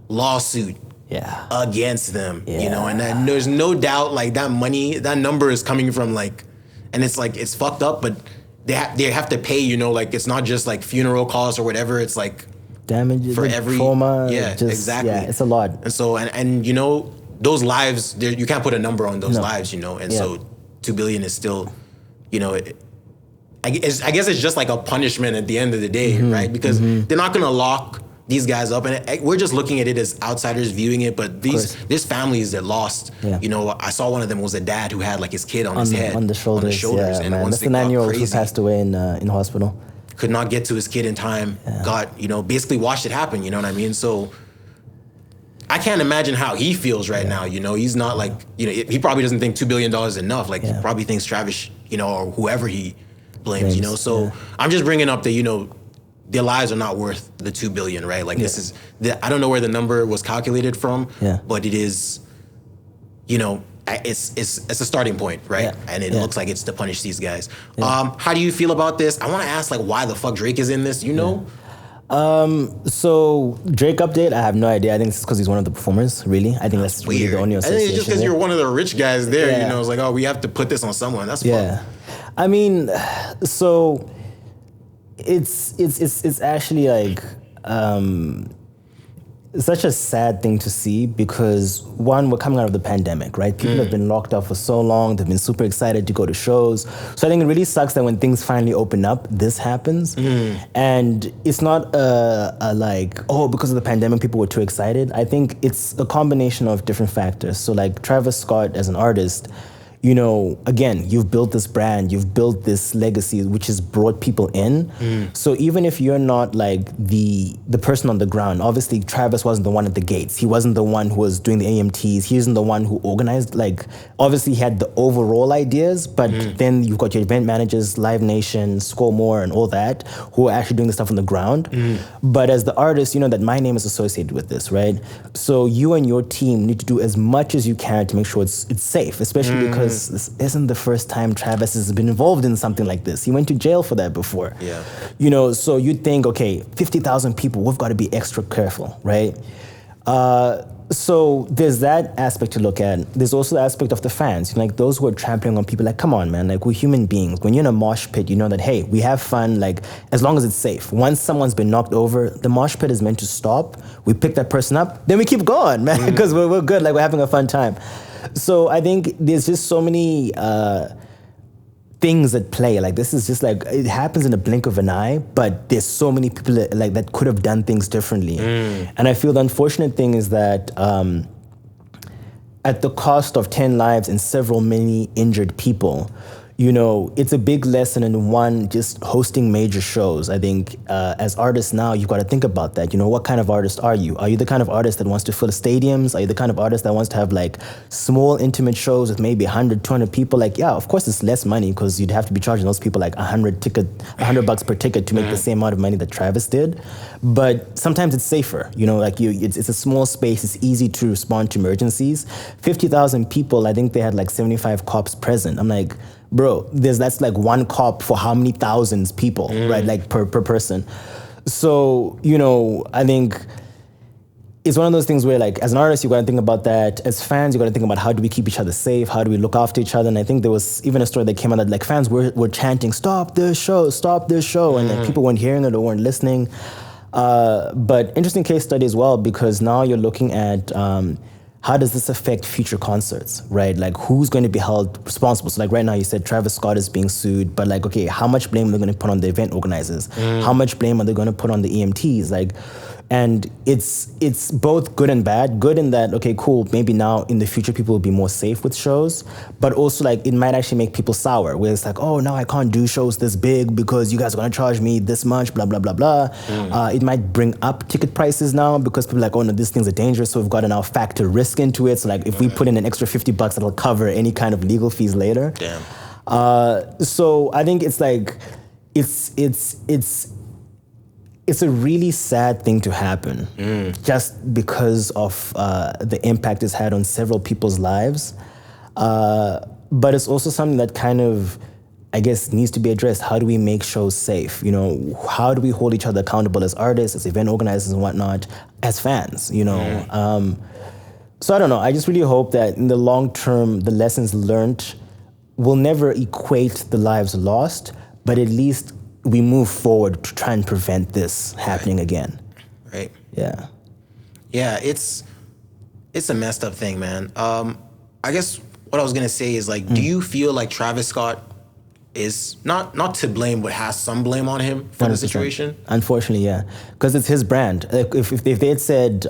lawsuit against them, and then there's no doubt like that money, that number is coming from like, and it's like, it's fucked up, but they have to pay, like it's not just like funeral costs or whatever. It's like damages for every trauma. Exactly. Yeah, it's a lot. And so and those lives, you can't put a number on those lives, and so $2 billion is still, I guess it's just like a punishment at the end of the day, right? Because they're not gonna lock these guys up, and we're just looking at it as outsiders viewing it. But there's families that lost. I saw one of them was a dad who had like his kid on his head, on the shoulders. Yeah, and man. once That's the 9-year-old who passed away in hospital. Could not get to his kid in time. Got basically watched it happen. You know what I mean? So I can't imagine how he feels right now. He's not like he probably doesn't think $2 billion is enough. Like he probably thinks Travis, or whoever he blames. So I'm just bringing up that their lives are not worth the $2 billion, right? Like this is I don't know where the number was calculated from, but it is, it's a starting point, right? And it looks like it's to punish these guys. How do you feel about this? I want to ask like why the fuck Drake is in this? So Drake update, I have no idea. I think it's because he's one of the performers. Really, I think that's really the only association. I think it's just because you're one of the rich guys there. It's like, oh, we have to put this on someone. That's fun. I mean, so it's actually like such a sad thing to see because one, we're coming out of the pandemic, right? People have been locked up for so long. They've been super excited to go to shows. So I think it really sucks that when things finally open up, this happens. And it's not because of the pandemic, people were too excited. I think it's a combination of different factors. So like Travis Scott as an artist, you know, again, you've built this brand, you've built this legacy, which has brought people in. So even if you're not like the person on the ground, obviously Travis wasn't the one at the gates. He wasn't the one who was doing the AMTs. He wasn't the one who organized. Like, obviously he had the overall ideas, but then you've got your event managers, Live Nation, Score More, and all that, who are actually doing the stuff on the ground. But as the artist, you know that my name is associated with this, right? So you and your team need to do as much as you can to make sure it's safe, especially because this isn't the first time Travis has been involved in something like this. He went to jail for that before. Yeah. You know, so you'd think, okay, 50,000 people, we've got to be extra careful, right? So there's that aspect to look at. There's also the aspect of the fans, you know, like those who are trampling on people. Like, come on, man, like we're human beings. When you're in a mosh pit, you know that, hey, we have fun, like as long as it's safe. Once someone's been knocked over, the mosh pit is meant to stop. We pick that person up, then we keep going, man, because we're good, like we're having a fun time. So I think there's just so many things at play. Like this is just like, it happens in a blink of an eye, but there's so many people that could have done things differently. And I feel the unfortunate thing is that at the cost of 10 lives and many injured people, you know, it's a big lesson in one, just hosting major shows. I think as artists now, you've got to think about that. You know, what kind of artist are you? Are you the kind of artist that wants to fill stadiums? Are you the kind of artist that wants to have like small, intimate shows with maybe 100, 200 people? Like, yeah, of course it's less money because you'd have to be charging those people like $100 per ticket to make the same amount of money that Travis did. But sometimes it's safer. You know, like it's a small space. It's easy to respond to emergencies. 50,000 people, I think they had like 75 cops present. I'm like, bro, that's like one cop for how many thousands people, right? Like per person. So, you know, I think it's one of those things where like as an artist, you got to think about that. As fans, you got to think about how do we keep each other safe? How do we look after each other? And I think there was even a story that came out that like fans were chanting, stop this show. And like people weren't hearing it or weren't listening. But interesting case study as well, because now you're looking at how does this affect future concerts, right? Like who's going to be held responsible? So like right now you said Travis Scott is being sued, but like, okay, how much blame are they going to put on the event organizers? How much blame are they going to put on the EMTs? Like, and it's both good and bad. Good in that, okay, cool, maybe now in the future people will be more safe with shows, but also like it might actually make people sour, where it's like, oh, now I can't do shows this big because you guys are going to charge me this much, blah, blah, blah, blah. It might bring up ticket prices now because people are like, oh no, these things are dangerous, so we've got to now factor risk into it. So like if we put in an extra $50, that'll cover any kind of legal fees later. Damn. So I think it's like, it's a really sad thing to happen just because of the impact it's had on several people's lives. But it's also something that kind of, I guess, needs to be addressed. How do we make shows safe? You know, how do we hold each other accountable as artists, as event organizers and whatnot, as fans, you know? So I don't know. I just really hope that in the long term, the lessons learned will never equate the lives lost, but at least we move forward to try and prevent this happening again. Right. Yeah. Yeah, it's a messed up thing, man. I guess what I was gonna say is like, do you feel like Travis Scott is not to blame, but has some blame on him for 100%. The situation? Unfortunately, yeah, because it's his brand. Like if they had said,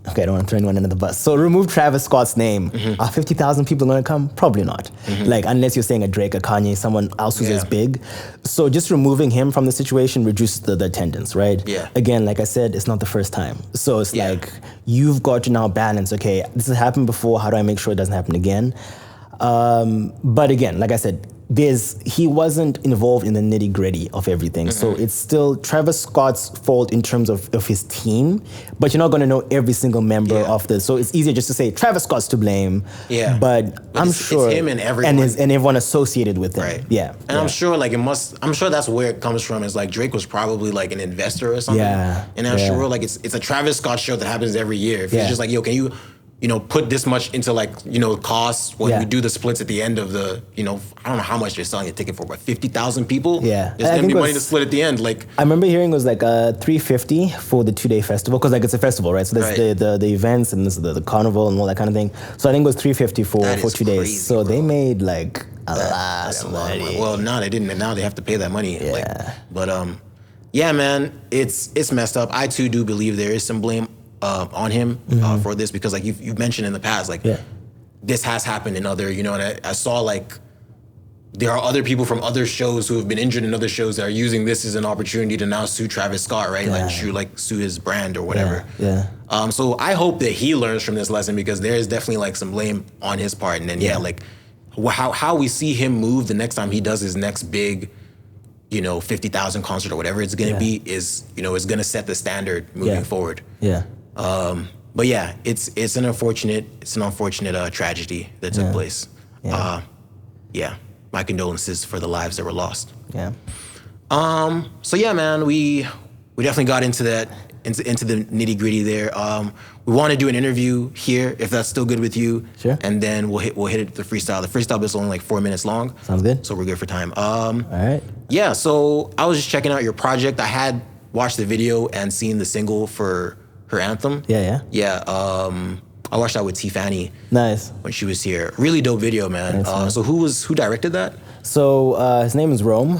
okay, I don't want to throw anyone under the bus. So remove Travis Scott's name. Are 50,000 people going to come? Probably not. Like, unless you're saying a Drake, a Kanye, someone else who's as big. So just removing him from the situation reduces the attendance, right? Yeah. Again, like I said, it's not the first time. So it's like, you've got to now balance, okay, this has happened before, how do I make sure it doesn't happen again? But again, like I said, he wasn't involved in the nitty gritty of everything. So it's still Travis Scott's fault in terms of his team, but you're not going to know every single member of this. So it's easier just to say Travis Scott's to blame. Yeah. But I'm sure it's him and everyone. And everyone associated with him. Right. Yeah. And I'm sure I'm sure that's where it comes from, is like Drake was probably like an investor or something. Yeah. And I'm sure like it's a Travis Scott show that happens every year. If it's just like, yo, can you put this much into like, costs when we do the splits at the end of the, I don't know how much they're selling a ticket for, but 50,000 people? Yeah. There's going to be money to split at the end. Like, I remember hearing it was like $350 for the 2-day festival, because like it's a festival, right? So there's the events and there's the carnival and all that kind of thing. So I think it was $350 for 2 days. Crazy, so they made like that's a lot of money. Well, no, they didn't. And now they have to pay that money. Yeah. But yeah, man, it's messed up. I too do believe there is some blame on him for this, because like you've mentioned in the past, like this has happened in other, you know, and I saw like there are other people from other shows who have been injured in other shows that are using this as an opportunity to now sue Travis Scott, right? Like sue his brand or whatever. So I hope that he learns from this lesson, because there is definitely like some blame on his part. And then like how we see him move the next time he does his next big, you know, 50,000 concert or whatever it's gonna be is, you know, is gonna set the standard moving forward. But yeah, it's an unfortunate tragedy that took place. My condolences for the lives that were lost. So yeah, man, we definitely got into that, into the nitty gritty there. We want to do an interview here, if that's still good with you. Sure. And then we'll hit it the freestyle. The freestyle is only like 4 minutes long. Sounds good. So we're good for time. All right. Yeah. So I was just checking out your project. I had watched the video and seen the single for her anthem. Yeah. I watched that with T. Fanny. Nice. When she was here. Really dope video, man. Nice, so who directed that? So his name is Rome.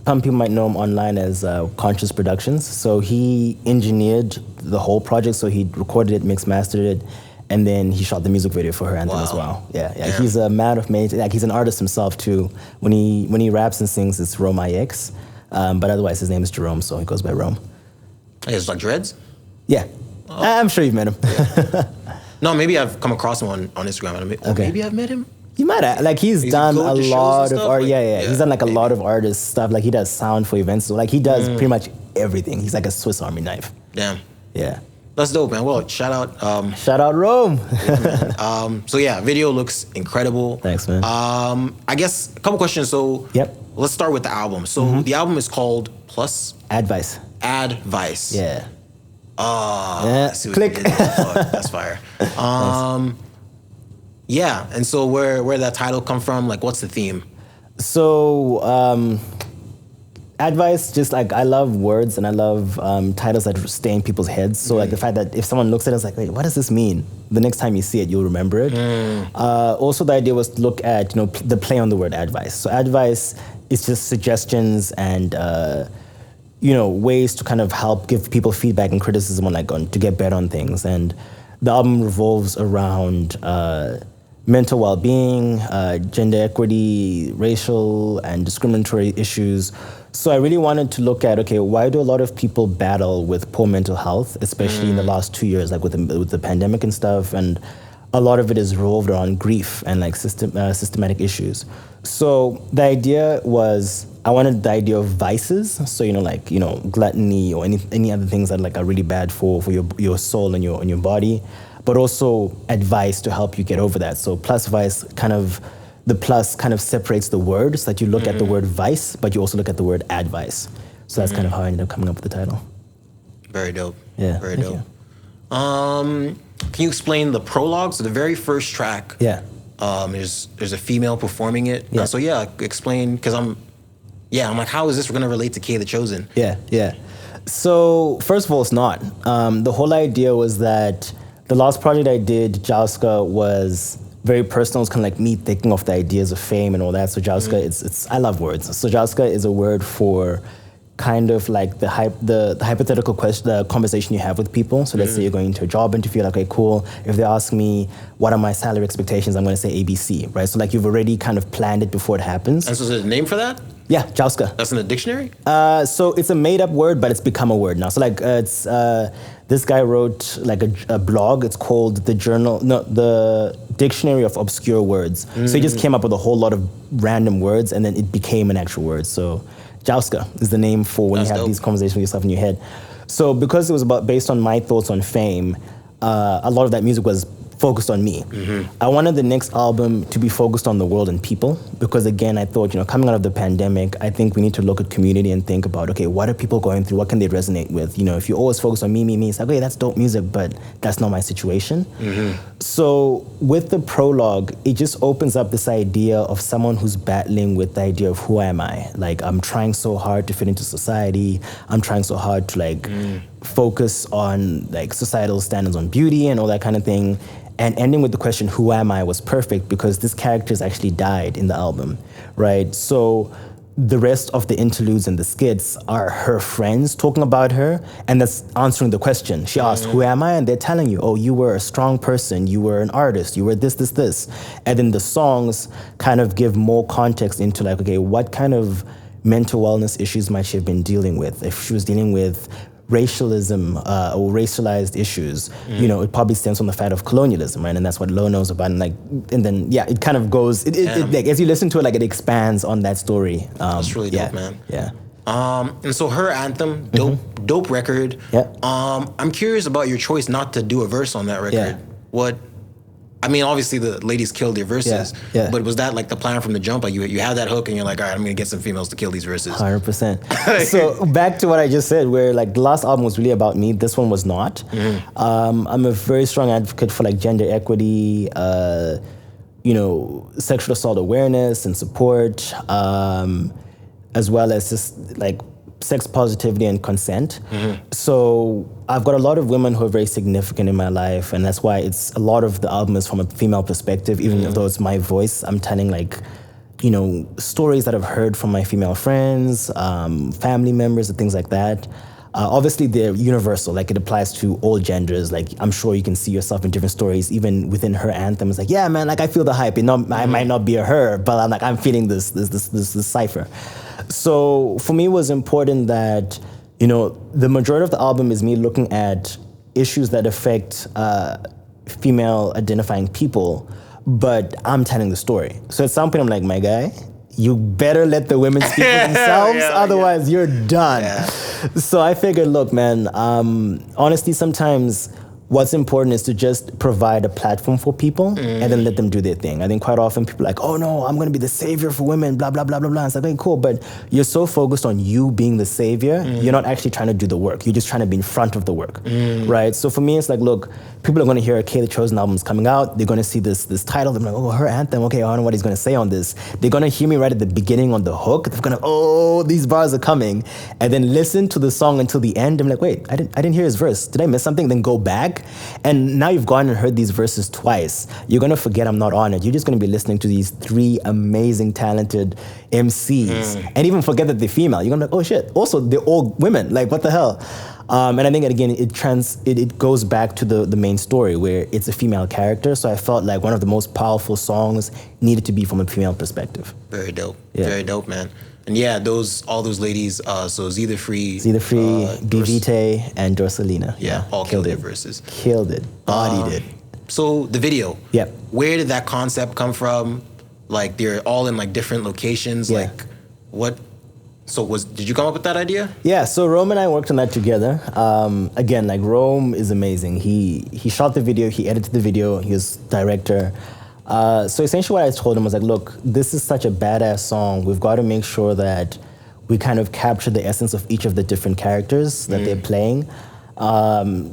Some people might know him online as Conscious Productions. So he engineered the whole project. So he recorded it, mixed, mastered it, and then he shot the music video for her anthem as well. Yeah. He's a man of many. Like, he's an artist himself too. When he raps and sings, it's Rome IX. But otherwise, his name is Jerome, so he goes by Rome. It's like dreads? Yeah. I'm sure you've met him. No, maybe I've come across him on Instagram. Maybe I've met him. You might have. Like, he's done a lot of art. Like, he's done like a lot of artist stuff. Like, he does sound for events. So like, he does pretty much everything. He's like a Swiss Army knife. Damn. Yeah. That's dope, man. Well, shout out. Shout out Rome. So yeah, video looks incredible. Thanks, man. I guess a couple questions. So let's start with the album. So the album is called Plus Advice. Advice. Yeah. Click. That's fire. Yeah, and so where that title come from? Like, what's the theme? So, advice, just like, I love words and I love titles that stay in people's heads. So like the fact that if someone looks at it, it's like, wait, what does this mean? The next time you see it, you'll remember it. Also, the idea was to look at, you know, the play on the word advice. So advice is just suggestions and you know, ways to kind of help give people feedback and criticism on to get better on things. And the album revolves around mental well-being, gender equity, racial and discriminatory issues. So I really wanted to look at, okay, why do a lot of people battle with poor mental health, especially in the last 2 years, like with the pandemic and stuff, and a lot of it is revolved around grief and like systematic issues. So the idea was, I wanted the idea of vices, so gluttony or any other things that like are really bad for your soul and your body, but also advice to help you get over that. So plus vice, the plus kind of separates the word, so that you look at the word vice, but you also look at the word advice. So that's kind of how I ended up coming up with the title. Very dope. Yeah. Very dope. Can you explain the prologue? So the very first track. Yeah. There's a female performing it. Yeah. So explain, because I'm like, how is this going to relate to KTheChosen? Yeah. So first of all, it's not. The whole idea was that the last project I did, Jauska, was very personal. It's kind of like me thinking of the ideas of fame and all that. So Jauska, it's I love words. So Jauska is a word for kind of like the hypothetical question, the conversation you have with people. So let's say you're going into a job interview, like, okay, cool. If they ask me, what are my salary expectations? I'm going to say ABC, right? So like, you've already kind of planned it before it happens. And so there's a name for that? Yeah, Jauska. That's in the dictionary? So it's a made-up word, but it's become a word now. So like, this guy wrote like a blog. It's called the Dictionary of Obscure Words. So he just came up with a whole lot of random words, and then it became an actual word. So Jauska is the name for when you have these conversations with yourself in your head. So because it was based on my thoughts on fame, a lot of that music was focused on me. I wanted the next album to be focused on the world and people, because again, I thought, coming out of the pandemic, I think we need to look at community and think about, okay, what are people going through? What can they resonate with? If you always focus on me, it's like, okay, that's dope music, but that's not my situation. So with the prologue, it just opens up this idea of someone who's battling with the idea of who am I? Like, I'm trying so hard to fit into society. I'm trying so hard to focus on like societal standards on beauty and all that kind of thing. And ending with the question, who am I, was perfect, because this character's actually died in the album, right? So the rest of the interludes and the skits are her friends talking about her, and that's answering the question. She asked, who am I? And they're telling you, oh, you were a strong person, you were an artist, you were this. And then the songs kind of give more context into like, okay, what kind of mental wellness issues might she have been dealing with? If she was dealing with racialism or racialized issues, you know, it probably stems from the fact of colonialism, right? And that's what Lo knows about. And like, and then it kind of goes. Like, as you listen to it, like it expands on that story. That's really dope, man. Yeah. And so her anthem, dope record. Yeah. I'm curious about your choice not to do a verse on that record. Yeah. What? I mean, obviously the ladies killed your verses, but was that like the plan from the jump? Like you have that hook and you're like, all right, I'm gonna get some females to kill these verses. 100%. So back to what I just said, where like the last album was really about me, this one was not. I'm a very strong advocate for like gender equity, you know, sexual assault awareness and support, as well as just like sex positivity and consent. So I've got a lot of women who are very significant in my life, and that's why it's a lot of the album is from a female perspective, even though it's my voice. I'm telling like, you know, stories that I've heard from my female friends, family members and things like that. Obviously they're universal, like it applies to all genders. Like I'm sure you can see yourself in different stories, even within her anthem. It's like, yeah, man, like I feel the hype. I might not be a her, but I'm like, I'm feeling this cipher. So for me, it was important that, you know, the majority of the album is me looking at issues that affect female identifying people, but I'm telling the story. So at some point I'm like, my guy, you better let the women speak for themselves, otherwise you're done. So I figured, look, man, honestly, sometimes what's important is to just provide a platform for people and then let them do their thing. I think quite often people are like, oh no, I'm gonna be the savior for women, blah, blah, blah, blah, blah. It's like, okay, cool, but you're so focused on you being the savior, you're not actually trying to do the work. You're just trying to be in front of the work, right? So for me, it's like, look, people are gonna hear a KTheChosen album's coming out, they're gonna see this title, they're like, oh, her anthem, okay, I don't know what he's gonna say on this. They're gonna hear me right at the beginning on the hook, they're gonna, oh, these bars are coming, and then listen to the song until the end. I'm like, wait, I didn't hear his verse. Did I miss something? Then go back. And now you've gone and heard these verses twice. You're gonna forget I'm not on it. You're just gonna be listening to these three amazing, talented MCs, and even forget that they're female. You're gonna be like, oh shit. Also, they're all women. Like, what the hell? And I think, again, it goes back to the main story where it's a female character. So I felt like one of the most powerful songs needed to be from a female perspective. Very dope. Very dope, man. And yeah, all those ladies, so Zither Free, Bivite, and Dorsalina. Yeah, all killed their verses. Killed it. Bodied it. So the video. Yeah. Where did that concept come from? Like, they're all in like different locations. Yeah. Like, what? So did you come up with that idea? Yeah, so Rome and I worked on that together. Again, like Rome is amazing. He shot the video, he edited the video, he was director. So essentially what I told him was like, look, this is such a badass song. We've got to make sure that we kind of capture the essence of each of the different characters that they're playing.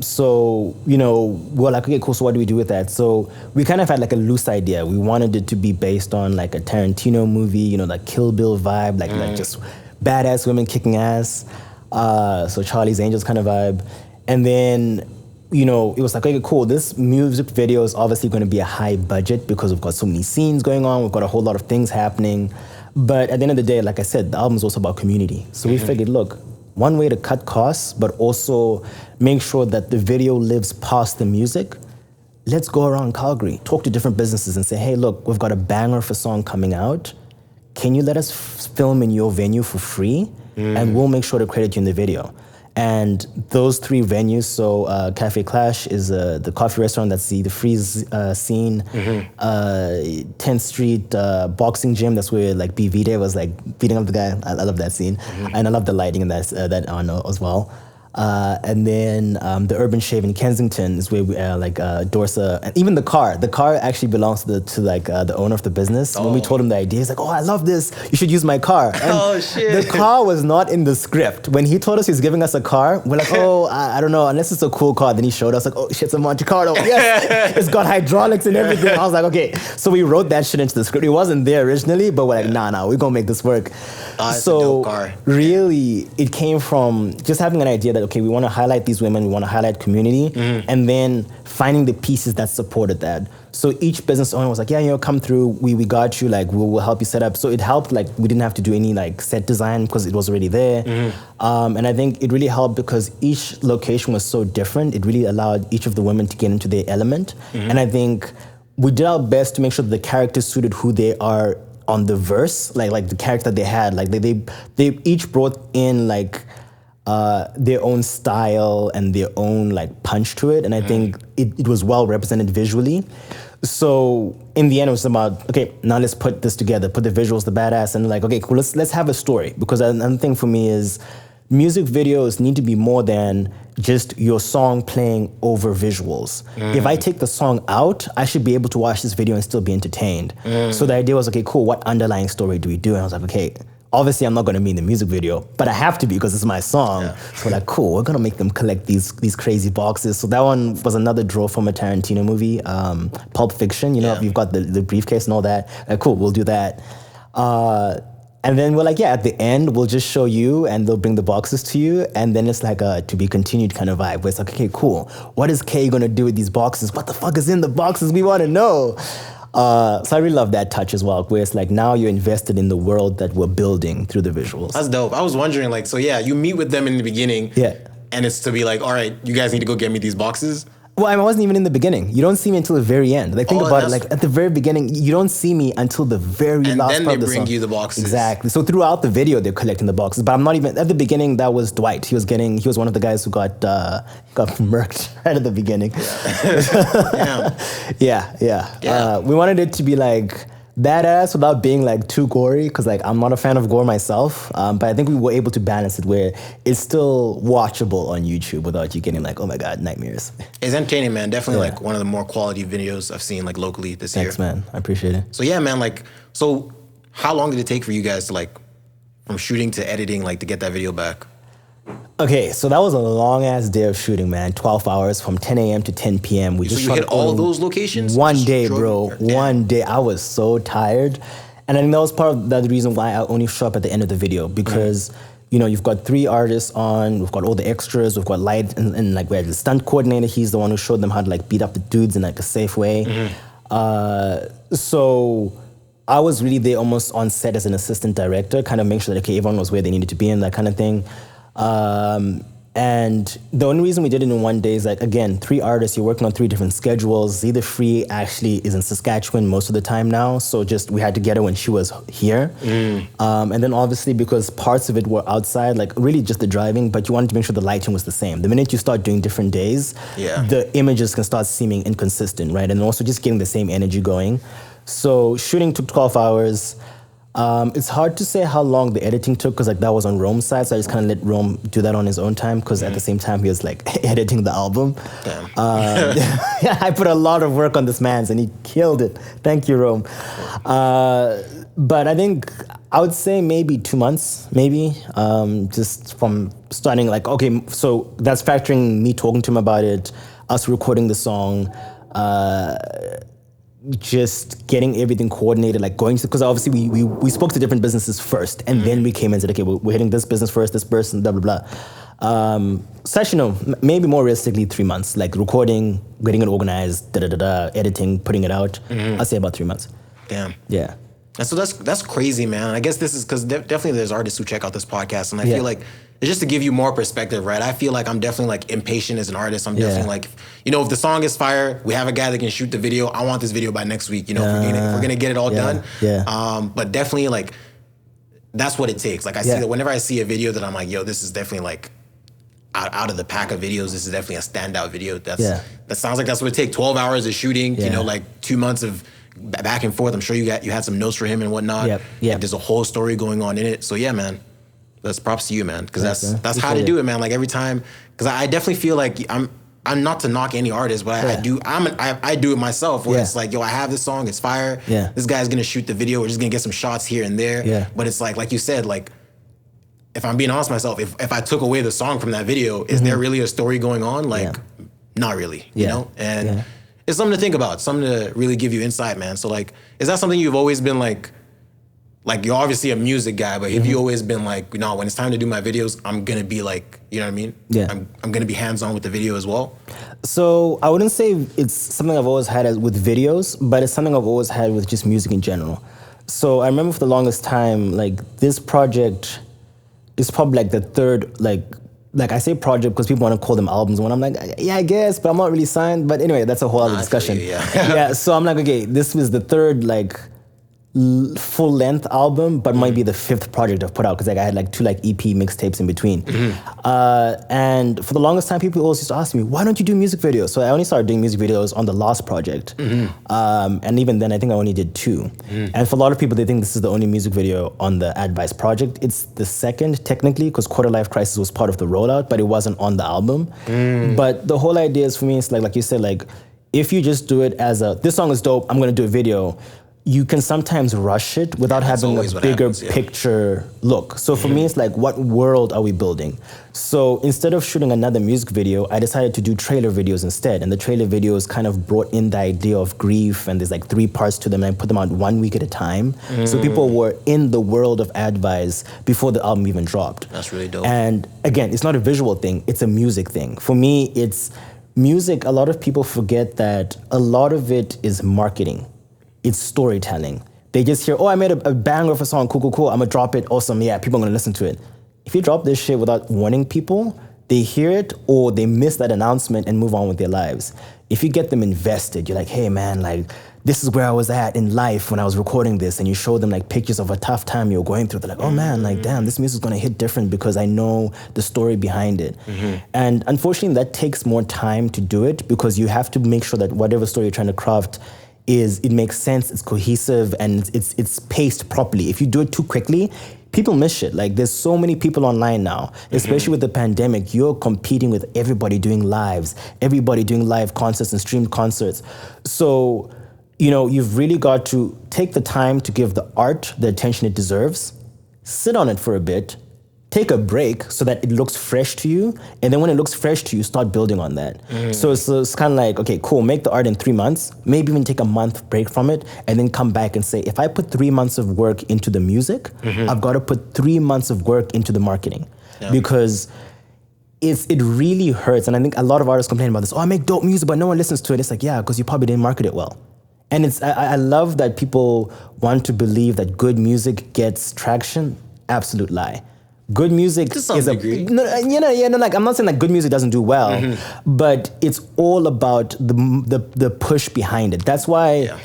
So, you know, we're like, okay, cool, so what do we do with that? So we kind of had like a loose idea. We wanted it to be based on like a Tarantino movie, you know, like Kill Bill vibe, like just badass women kicking ass. So Charlie's Angels kind of vibe. And then, you know, it was like, okay, cool, this music video is obviously going to be a high budget because we've got so many scenes going on, we've got a whole lot of things happening. But at the end of the day, like I said, the album is also about community. So we figured, look, one way to cut costs, but also make sure that the video lives past the music, let's go around Calgary, talk to different businesses and say, hey, look, we've got a banger of a song coming out. Can you let us film in your venue for free? And we'll make sure to credit you in the video. And those three venues, so Cafe Clash is the coffee restaurant that's the Freeze scene. 10th Street boxing gym, that's where like B V Day was like beating up the guy. I love that scene. And I love the lighting in that on as well. And then the Urban Shave in Kensington is where we Dorsa, and even the car actually belongs to the owner of the business. When we told him the idea, he's like, oh, I love this, you should use my car. And oh shit, the car was not in the script. When he told us he's giving us a car, we're like, oh, I don't know, unless it's a cool car. Then he showed us like, oh shit, it's a Monte Carlo. Yes, it's got hydraulics and everything. I was like, okay. So we wrote that shit into the script. It wasn't there originally, but we're like, nah, we're gonna make this work. It's a dope car. Really, it came from just having an idea that, okay, we want to highlight these women, we want to highlight community, and then finding the pieces that supported that. So each business owner was like, yeah, come through, we got you, like we'll help you set up. So it helped, like we didn't have to do any like set design because it was already there. And I think it really helped because each location was so different. It really allowed each of the women to get into their element. And I think we did our best to make sure that the characters suited who they are on the verse, like the character they had. Like they each brought in like their own style and their own like punch to it. And I think it was well represented visually. So in the end, it was about, okay, now let's put this together, put the visuals, the badass, and like, okay, cool, let's have a story. Because another thing for me is music videos need to be more than just your song playing over visuals. If I take the song out, I should be able to watch this video and still be entertained. So the idea was, okay, cool, what underlying story do we do? And I was like, okay, obviously I'm not gonna be in the music video, but I have to be because it's my song. So like, cool, we're gonna make them collect these crazy boxes. So that one was another draw from a Tarantino movie, Pulp Fiction, you've got the briefcase and all that. Like, cool, we'll do that. And then we're like, yeah, at the end, we'll just show you and they'll bring the boxes to you. And then it's like a to be continued kind of vibe where it's like, okay, cool. What is K gonna do with these boxes? What the fuck is in the boxes? We wanna know. So I really love that touch as well, where it's like now you're invested in the world that we're building through the visuals. That's dope. I was wondering, like, so yeah, you meet with them in the beginning. Yeah. And it's to be like, all right, you guys need to go get me these boxes. Well, I wasn't even in the beginning. You don't see me until the very end. Like, think about it. Like, at the very beginning, you don't see me until the very last part of the song. And then they bring you the boxes. Exactly. So throughout the video, they're collecting the boxes. But I'm not even at the beginning. That was Dwight. He was one of the guys who got murked right at the beginning. Yeah. We wanted it to be like badass without being like too gory, because like I'm not a fan of gore myself, but I think we were able to balance it where it's still watchable on YouTube without you getting like, oh my god, nightmares. It's entertaining, man. Definitely like one of the more quality videos I've seen like locally this year. Thanks, man. I appreciate it. So yeah, man, like, so how long did it take for you guys to like, from shooting to editing, like to get that video back? Okay, so that was a long ass day of shooting, man. 12 hours from 10 a.m. to 10 p.m. We just you hit all of those locations? One day, bro. One day. I was so tired. And I think that was part of the reason why I only show up at the end of the video, because you've got 3 artists on, we've got all the extras, we've got light, and like we had the stunt coordinator, he's the one who showed them how to like beat up the dudes in like a safe way. So I was really there almost on set as an assistant director, kind of make sure that, okay, everyone was where they needed to be and that kind of thing. And the only reason we did it in one day is like, again, 3 artists, you're working on 3 different schedules. Either Free actually is in Saskatchewan most of the time now, so just we had to get her when she was here. And then obviously because parts of it were outside, like really just the driving, but you wanted to make sure the lighting was the same. The minute you start doing different days, the images can start seeming inconsistent, right? And also just getting the same energy going. So shooting took 12 hours. It's hard to say how long the editing took because like that was on Rome's side, so I just kind of let Rome do that on his own time because at the same time he was like editing the album. I put a lot of work on this man's and he killed it. Thank you, Rome. But I think I would say maybe 2 months, maybe, just from starting like, okay, so that's factoring me talking to him about it, us recording the song, just getting everything coordinated, like going to, because obviously we spoke to different businesses first, and then we came and said, okay, we're hitting this business first, this person, blah, blah, blah. Such, maybe more realistically 3 months, like recording, getting it organized, editing, putting it out. I'll say about 3 months. Damn. Yeah. And so that's crazy, man. I guess this is because definitely there's artists who check out this podcast, and I feel like it's just to give you more perspective, right? I feel like I'm definitely like impatient as an artist. I'm definitely like, if the song is fire, we have a guy that can shoot the video. I want this video by next week. If we're gonna get it all done. But definitely like that's what it takes. Like I see that whenever I see a video that I'm like, yo, this is definitely like out of the pack of videos, this is definitely a standout video. That sounds like that's what it takes. 12 hours of shooting. Like 2 months of back and forth. I'm sure you had some notes for him and whatnot. Like, there's a whole story going on in it. So yeah, man. That's props to you, man, because that's how to do it, man. Like every time, because I definitely feel like I'm not to knock any artist, but I do it myself. Where it's like, yo, I have this song, it's fire. This guy's gonna shoot the video. We're just gonna get some shots here and there. But it's like you said, like if I'm being honest with myself, if I took away the song from that video, is there really a story going on? Like, not really, you know. And it's something to think about, something to really give you insight, man. So like, is that something you've always been like like you're obviously a music guy, but have you always been like, you know, when it's time to do my videos, I'm gonna be like, you know what I mean? Yeah. I'm gonna be hands-on with the video as well. So I wouldn't say it's something I've always had with videos, but it's something I've always had with just music in general. So I remember for the longest time, like this project is probably like the third, like I say project because people want to call them albums. When I'm like, yeah, I guess, but I'm not really signed. But anyway, that's a whole other discussion. Yeah. So I'm like, okay, this was the third like full length album, but might be the fifth project I've put out because like I had like 2 like EP mixtapes in between. And for the longest time, people always used to ask me, why don't you do music videos? So I only started doing music videos on the last project. And even then, I think I only did 2. And for a lot of people, they think this is the only music video on the Advice project. It's the second, technically, because Quarter Life Crisis was part of the rollout, but it wasn't on the album. But the whole idea is for me, it's like you said, like, if you just do it as this song is dope, I'm gonna do a video, you can sometimes rush it without having a bigger picture look. So for me, it's like, what world are we building? So instead of shooting another music video, I decided to do trailer videos instead. And the trailer videos kind of brought in the idea of grief, and there's like 3 parts to them, and I put them out 1 week at a time. So people were in the world of Advice before the album even dropped. That's really dope. And again, it's not a visual thing, it's a music thing. For me, it's music. A lot of people forget that a lot of it is marketing. It's storytelling. They just hear, oh, I made a banger of a song, cool, I'm gonna drop it, awesome, yeah, people are gonna listen to it. If you drop this shit without warning people, they hear it or they miss that announcement and move on with their lives. If you get them invested, you're like, hey man, like, this is where I was at in life when I was recording this, and you show them like pictures of a tough time you're going through, they're like, oh man, like, damn, this music's gonna hit different because I know the story behind it. And unfortunately, that takes more time to do it because you have to make sure that whatever story you're trying to craft it makes sense, it's cohesive, and it's paced properly. If you do it too quickly, people miss shit. Like, there's so many people online now, especially with the pandemic. You're competing with everybody doing lives, everybody doing live concerts and streamed concerts. So, you know, you've really got to take the time to give the art the attention it deserves, sit on it for a bit, take a break so that it looks fresh to you. And then when it looks fresh to you, start building on that. So it's kind of like, okay, cool, make the art in 3 months, maybe even take a month break from it, and then come back and say, if I put 3 months of work into the music, I've got to put 3 months of work into the marketing. Because it really hurts. And I think a lot of artists complain about this. Oh, I make dope music, but no one listens to it. It's like, yeah, because you probably didn't market it well. And I love that people want to believe that good music gets traction. Absolute lie. Good music to some is degree. Like, I'm not saying that good music doesn't do well, but it's all about the push behind it. That's why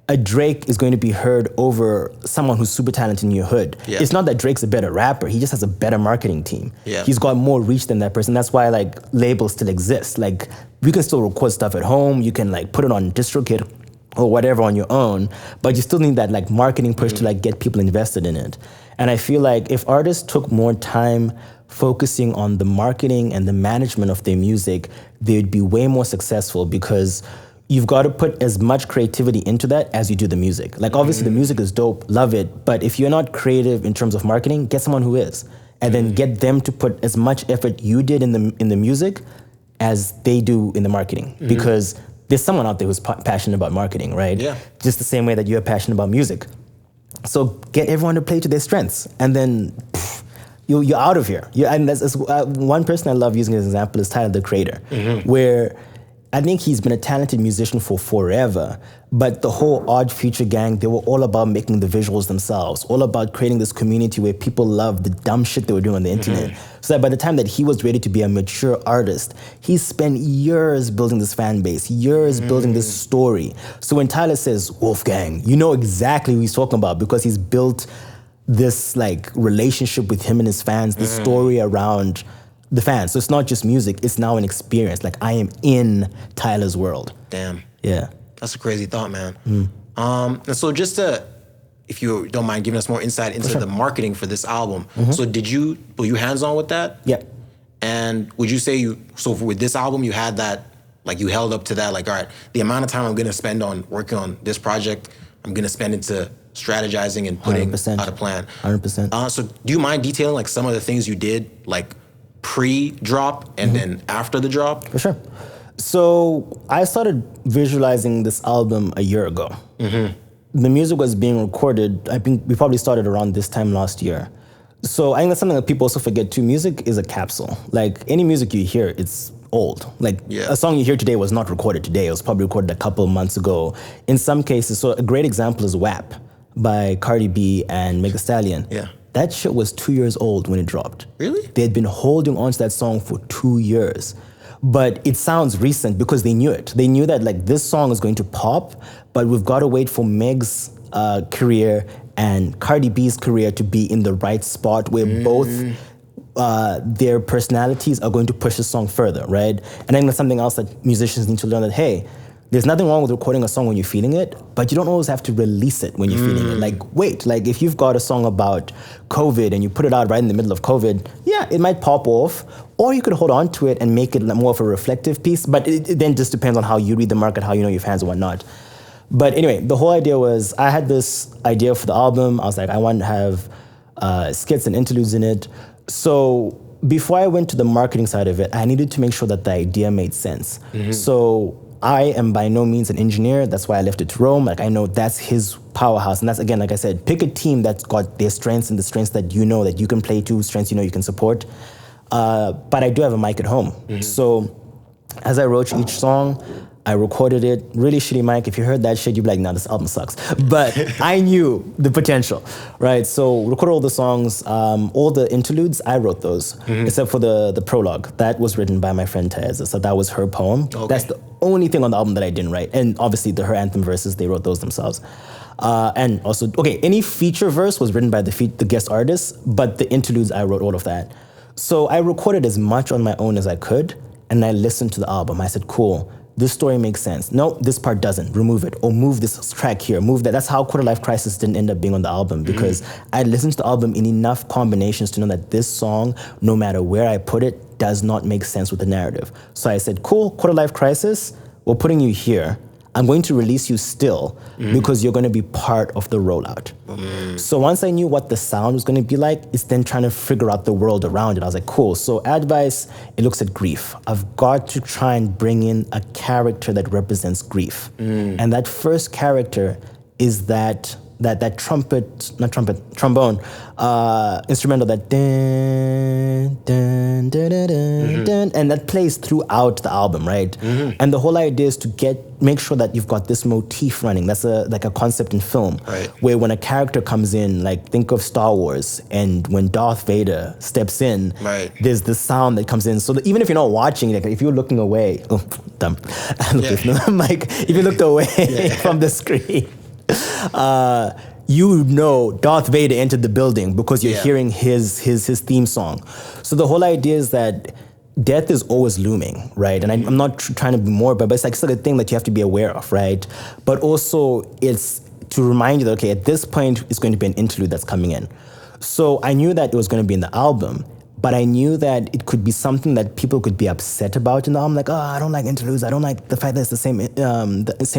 a Drake is going to be heard over someone who's super talented in your hood. It's not that Drake's a better rapper, he just has a better marketing team. He's got more reach than that person. That's why like labels still exist. Like, we can still record stuff at home, you can like put it on DistroKid or whatever on your own, but you still need that like marketing push to like get people invested in it. And I feel like if artists took more time focusing on the marketing and the management of their music, they'd be way more successful because you've got to put as much creativity into that as you do the music. Like, obviously the music is dope, love it, but if you're not creative in terms of marketing, get someone who is, and then get them to put as much effort you did in the music as they do in the marketing. Because there's someone out there who's passionate about marketing, right? Just the same way that you're passionate about music. So get everyone to play to their strengths, and then you're out of here. And that's one person I love using as an example is Tyler, the Creator, where I think he's been a talented musician for forever, but the whole Odd Future gang, they were all about making the visuals themselves, all about creating this community where people love the dumb shit they were doing on the internet. So that by the time that he was ready to be a mature artist, he spent years building this fan base, years building this story. So when Tyler says Wolfgang, you know exactly who he's talking about because he's built this like relationship with him and his fans, the story around the fans. So it's not just music, it's now an experience. Like, I am in Tyler's world. Damn. Yeah. That's a crazy thought, man. And so just to, if you don't mind giving us more insight into the marketing for this album. So were you hands-on with that? Yeah. And would you say so with this album, you had that, like you held up to that, like, all right, the amount of time I'm gonna spend on working on this project, I'm gonna spend into strategizing and putting 100%. out a plan. 100%. So do you mind detailing like some of the things you did, like pre-drop and then after the drop? For sure. So I started visualizing this album a year ago. the music was being recorded, I think we probably started around this time last year. So I think that's something that people also forget too. Music is a capsule. Like any music you hear, it's old. Like a song you hear today was not recorded today. It was probably recorded a couple of months ago. In some cases, so a great example is WAP by Cardi B and Meg Thee Stallion. Yeah. That shit was 2 years old when it dropped. Really? They had been holding on to that song for 2 years. But it sounds recent because they knew it. They knew that like this song is going to pop, but we've got to wait for Meg's career and Cardi B's career to be in the right spot where both their personalities are going to push the song further, right? And I think that's something else that musicians need to learn, that, hey, there's nothing wrong with recording a song when you're feeling it, but you don't always have to release it when you're feeling it. Like, wait, like if you've got a song about COVID and you put it out right in the middle of COVID, yeah, it might pop off, or you could hold on to it and make it more of a reflective piece, but it then just depends on how you read the market, how you know your fans and whatnot. But anyway, the whole idea was, I had this idea for the album. I was like, I want to have skits and interludes in it. So before I went to the marketing side of it, I needed to make sure that the idea made sense. So I am by no means an engineer. That's why I left it to Rome. Like, I know that's his powerhouse. And that's, again, like I said, pick a team that's got their strengths and the strengths that you know that you can play to, strengths you know you can support. But I do have a mic at home. So as I wrote each song, I recorded it. Really shitty mic. If you heard that shit, you'd be like, nah, this album sucks. But I knew the potential, right? So recorded all the songs, all the interludes, I wrote those, except for the prologue. That was written by my friend Tez. So that was her poem. Okay. That's the only thing on the album that I didn't write. And obviously her anthem verses, they wrote those themselves. And also, okay, any feature verse was written by the guest artists, but the interludes, I wrote all of that. So I recorded as much on my own as I could, and I listened to the album. I said, cool, this story makes sense. No, this part doesn't. Remove it. Or move this track here. Move that. That's how Quarter Life Crisis didn't end up being on the album, because I listened to the album in enough combinations to know that this song, no matter where I put it, does not make sense with the narrative. So I said, cool, Quarter Life Crisis, we're putting you here. I'm going to release you still because you're going to be part of the rollout. So once I knew what the sound was going to be like, it's then trying to figure out the world around it. I was like, cool. So Advice, it looks at grief. I've got to try and bring in a character that represents grief. And that first character is that trombone instrumental, that dun, dun, dun, dun, dun, dun, and that plays throughout the album, right? And the whole idea is to make sure that you've got this motif running. That's like a concept in film, right, where when a character comes in, like think of Star Wars, and when Darth Vader steps in, right, there's this sound that comes in. So that even if you're not watching, like if you're looking away, dumb, like if you looked away from the screen, you know Darth Vader entered the building because you're hearing his theme song. So the whole idea is that death is always looming, right? And I'm not trying to be more, but it's like a thing that you have to be aware of, right? But also it's to remind you that, okay, at this point, it's going to be an interlude that's coming in. So I knew that it was going to be in the album, but I knew that it could be something that people could be upset about in the album. Like, oh, I don't like interludes. I don't like the fact that it's the same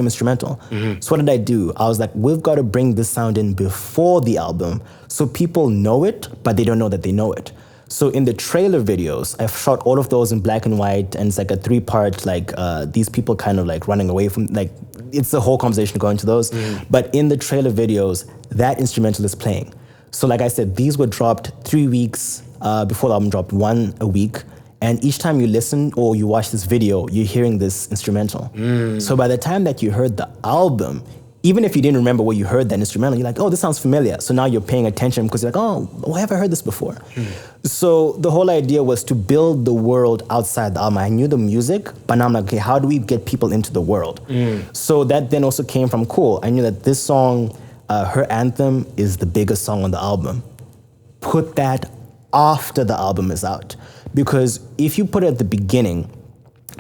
instrumental. So what did I do? I was like, we've got to bring this sound in before the album so people know it, but they don't know that they know it. So in the trailer videos, I've shot all of those in black and white, and it's like a 3-part, like these people kind of like running away from, like, it's a whole conversation going to those. But in the trailer videos, that instrumental is playing. So like I said, these were dropped 3 weeks before the album dropped, 1 a week. And each time you listen or you watch this video, you're hearing this instrumental. So by the time that you heard the album, even if you didn't remember where you heard that instrumental, you're like, oh, this sounds familiar. So now you're paying attention because you're like, oh, why have I heard this before? So the whole idea was to build the world outside the album. I knew the music, but now I'm like, okay, how do we get people into the world? So that then also came from, cool, I knew that this song, her anthem, is the biggest song on the album. Put that after the album is out. Because if you put it at the beginning,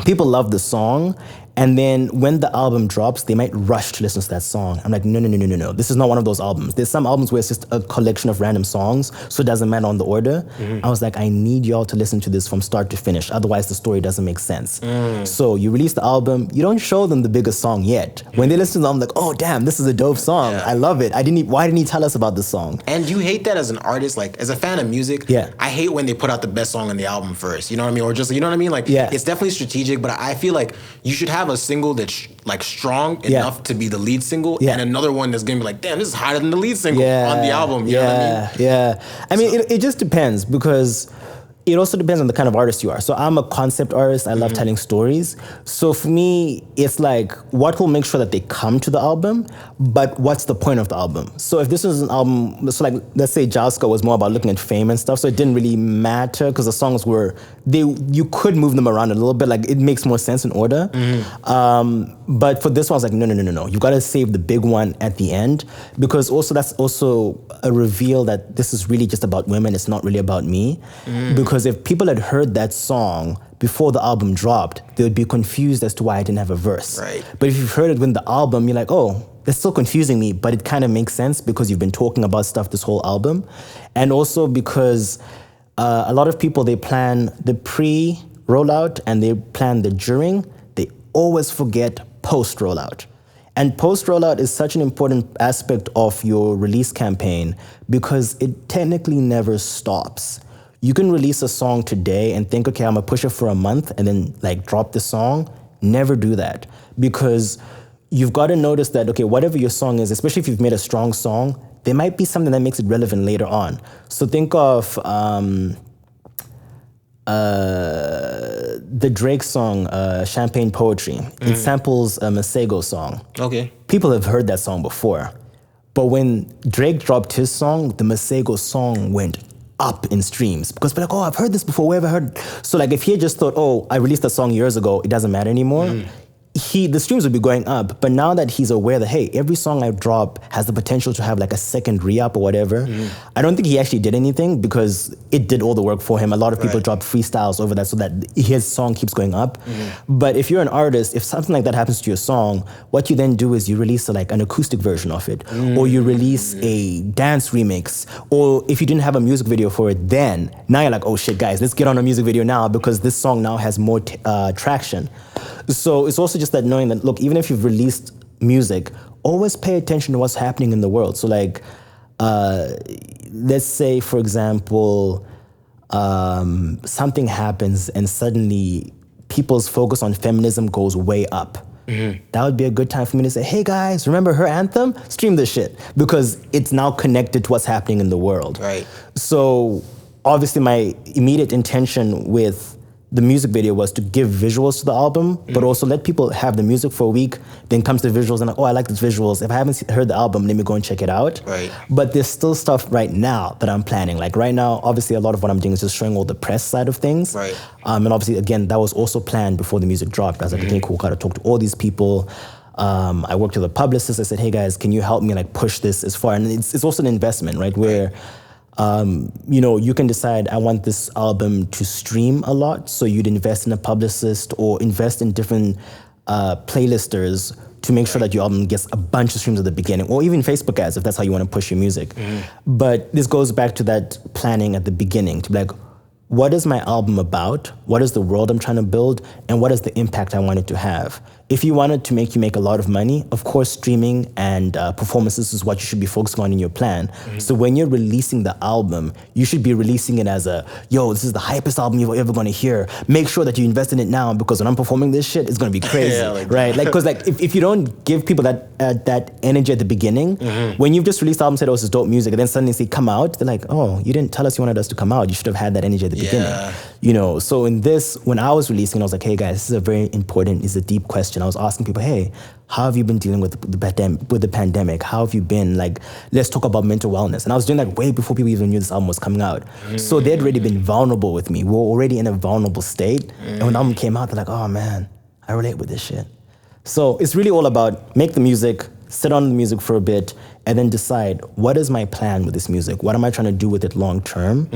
people love the song, and then when the album drops, they might rush to listen to that song. I'm like, no. This is not one of those albums. There's some albums where it's just a collection of random songs, so it doesn't matter on the order. I was like, I need y'all to listen to this from start to finish. Otherwise, the story doesn't make sense. So you release the album, you don't show them the biggest song yet. When they listen to the album, like, oh, damn, this is a dope song. I love it. Why didn't he tell us about this song? And you hate that as an artist, like, as a fan of music, I hate when they put out the best song on the album first, you know what I mean? Or just, you know what I mean? Like, it's definitely strategic, but I feel like you should have have a single that's like strong enough to be the lead single, and another one that's gonna be like, damn, this is higher than the lead single on the album. You know what I mean? Yeah. I mean, it just depends, because it also depends on the kind of artist you are. So I'm a concept artist. I love telling stories. So for me, it's like, what will make sure that they come to the album, but what's the point of the album? So if this was an album, so like, let's say Jalska was more about looking at fame and stuff, so it didn't really matter because the songs were, you could move them around a little bit, like it makes more sense in order. But for this one, I was like, no. You gotta save the big one at the end, because also that's also a reveal that this is really just about women. It's not really about me. Because if people had heard that song before the album dropped, they would be confused as to why I didn't have a verse. Right. But if you've heard it when the album, you're like, oh, that's still confusing me, but it kind of makes sense because you've been talking about stuff this whole album. And also because a lot of people, they plan the pre-rollout and they plan the during. They always forget post-rollout. And post-rollout is such an important aspect of your release campaign because it technically never stops. You can release a song today and think, okay, I'm gonna push it for a month and then like drop the song. Never do that, because you've got to notice that, okay, whatever your song is, especially if you've made a strong song, there might be something that makes it relevant later on. So think of the Drake song, Champagne Poetry. It samples a Masego song. Okay. People have heard that song before. But when Drake dropped his song, the Masego song went up in streams because we're like, oh, I've heard this before, where have I heard? So like if he had just thought, oh, I released a song years ago, it doesn't matter anymore, the streams would be going up. But now that he's aware that, hey, every song I drop has the potential to have like a second re-up or whatever, I don't think he actually did anything because it did all the work for him. A lot of people dropped freestyles over that so that his song keeps going up. But if you're an artist, if something like that happens to your song, what you then do is you release like an acoustic version of it, or you release a dance remix, or if you didn't have a music video for it then, now you're like, oh shit, guys, let's get on a music video now because this song now has more traction. So it's also just that knowing that, look, even if you've released music, always pay attention to what's happening in the world. So like, let's say, for example, something happens and suddenly people's focus on feminism goes way up. That would be a good time for me to say, hey guys, remember her anthem? Stream this shit, because it's now connected to what's happening in the world. Right. So obviously my immediate intention with the music video was to give visuals to the album, but also let people have the music for a week, then comes the visuals and like, oh, I like these visuals. If I haven't heard the album, let me go and check it out. Right. But there's still stuff right now that I'm planning. Like right now, obviously a lot of what I'm doing is just showing all the press side of things. Right. And obviously, again, that was also planned before the music dropped. I was like, okay, cool, gotta talk to all these people. I worked with a publicist. I said, hey guys, can you help me like push this as far? And it's also an investment, right? Where you can decide, I want this album to stream a lot, so you'd invest in a publicist or invest in different playlisters to make sure that your album gets a bunch of streams at the beginning, or even Facebook ads if that's how you want to push your music. But this goes back to that planning at the beginning, to be like, what is my album about? What is the world I'm trying to build? And what is the impact I want it to have? If you want it to make you make a lot of money, of course, streaming and performances is what you should be focusing on in your plan. So when you're releasing the album, you should be releasing it as a, yo, this is the hypest album you're ever going to hear. Make sure that you invest in it now, because when I'm performing this shit, it's going to be crazy, right? Like, because like if you don't give people that energy at the beginning, when you've just released the album, said, oh, this is dope music, and then suddenly say, come out, they're like, oh, you didn't tell us you wanted us to come out. You should have had that energy at the beginning. So in this, when I was releasing, I was like, hey guys, this is a very important, it's a deep question. I was asking people, hey, how have you been dealing with the pandemic? How have you been? Like, let's talk about mental wellness. And I was doing that way before people even knew this album was coming out. So they'd already been vulnerable with me. We were already in a vulnerable state. And when the album came out, they're like, oh man, I relate with this shit. So it's really all about make the music, sit on the music for a bit, and then decide, what is my plan with this music? What am I trying to do with it long term?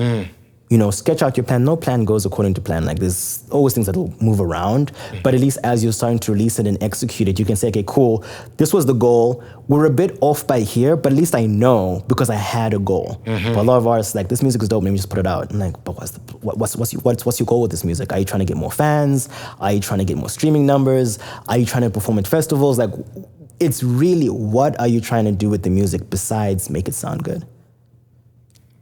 Sketch out your plan. No plan goes according to plan. Like, there's always things that will move around. But at least as you're starting to release it and execute it, you can say, okay, cool, this was the goal. We're a bit off by here, but at least I know because I had a goal. But a lot of artists, like, this music is dope, let me just put it out. I'm like, but what's your goal with this music? Are you trying to get more fans? Are you trying to get more streaming numbers? Are you trying to perform at festivals? Like, it's really, what are you trying to do with the music besides make it sound good?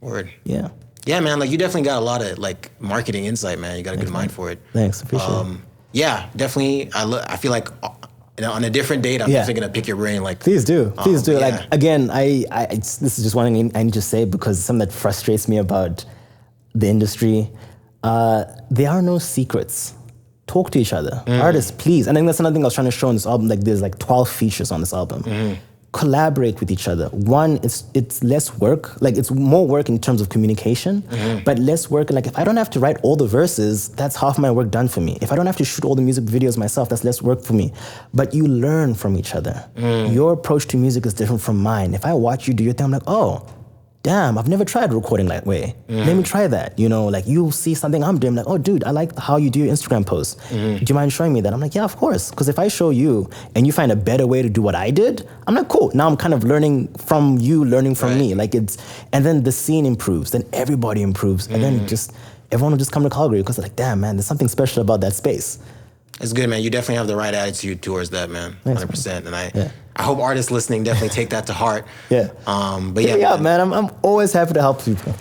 Word. Yeah. Yeah, man, like you definitely got a lot of like marketing insight, man. You got a good mind for it. Thanks, appreciate it. yeah, definitely. I feel like on a different date, I'm definitely gonna pick your brain. Like, please do. Yeah. Like again, this is just one thing I need to say because something that frustrates me about the industry. There are no secrets. Talk to each other. Artists, please. I think that's another thing I was trying to show on this album. Like there's like 12 features on this album. Collaborate with each other. One, it's less work. Like it's more work in terms of communication, but less work. Like if I don't have to write all the verses, that's half my work done for me. If I don't have to shoot all the music videos myself, that's less work for me. But you learn from each other. Your approach to music is different from mine. If I watch you do your thing, I'm like, oh, damn, I've never tried recording that way. Let me try that. You know, like you'll see something I'm doing, like, oh, dude, I like how you do your Instagram posts. Do you mind showing me that? I'm like, yeah, of course. Because if I show you and you find a better way to do what I did, I'm like, cool. Now I'm kind of learning from you, learning from me. Like and then the scene improves, then everybody improves, and then everyone will just come to Calgary because they're like, damn, man, there's something special about that space. It's good, man. You definitely have the right attitude towards that, man. 100%. And I hope artists listening definitely take that to heart. But yeah, man. I'm always happy to help people.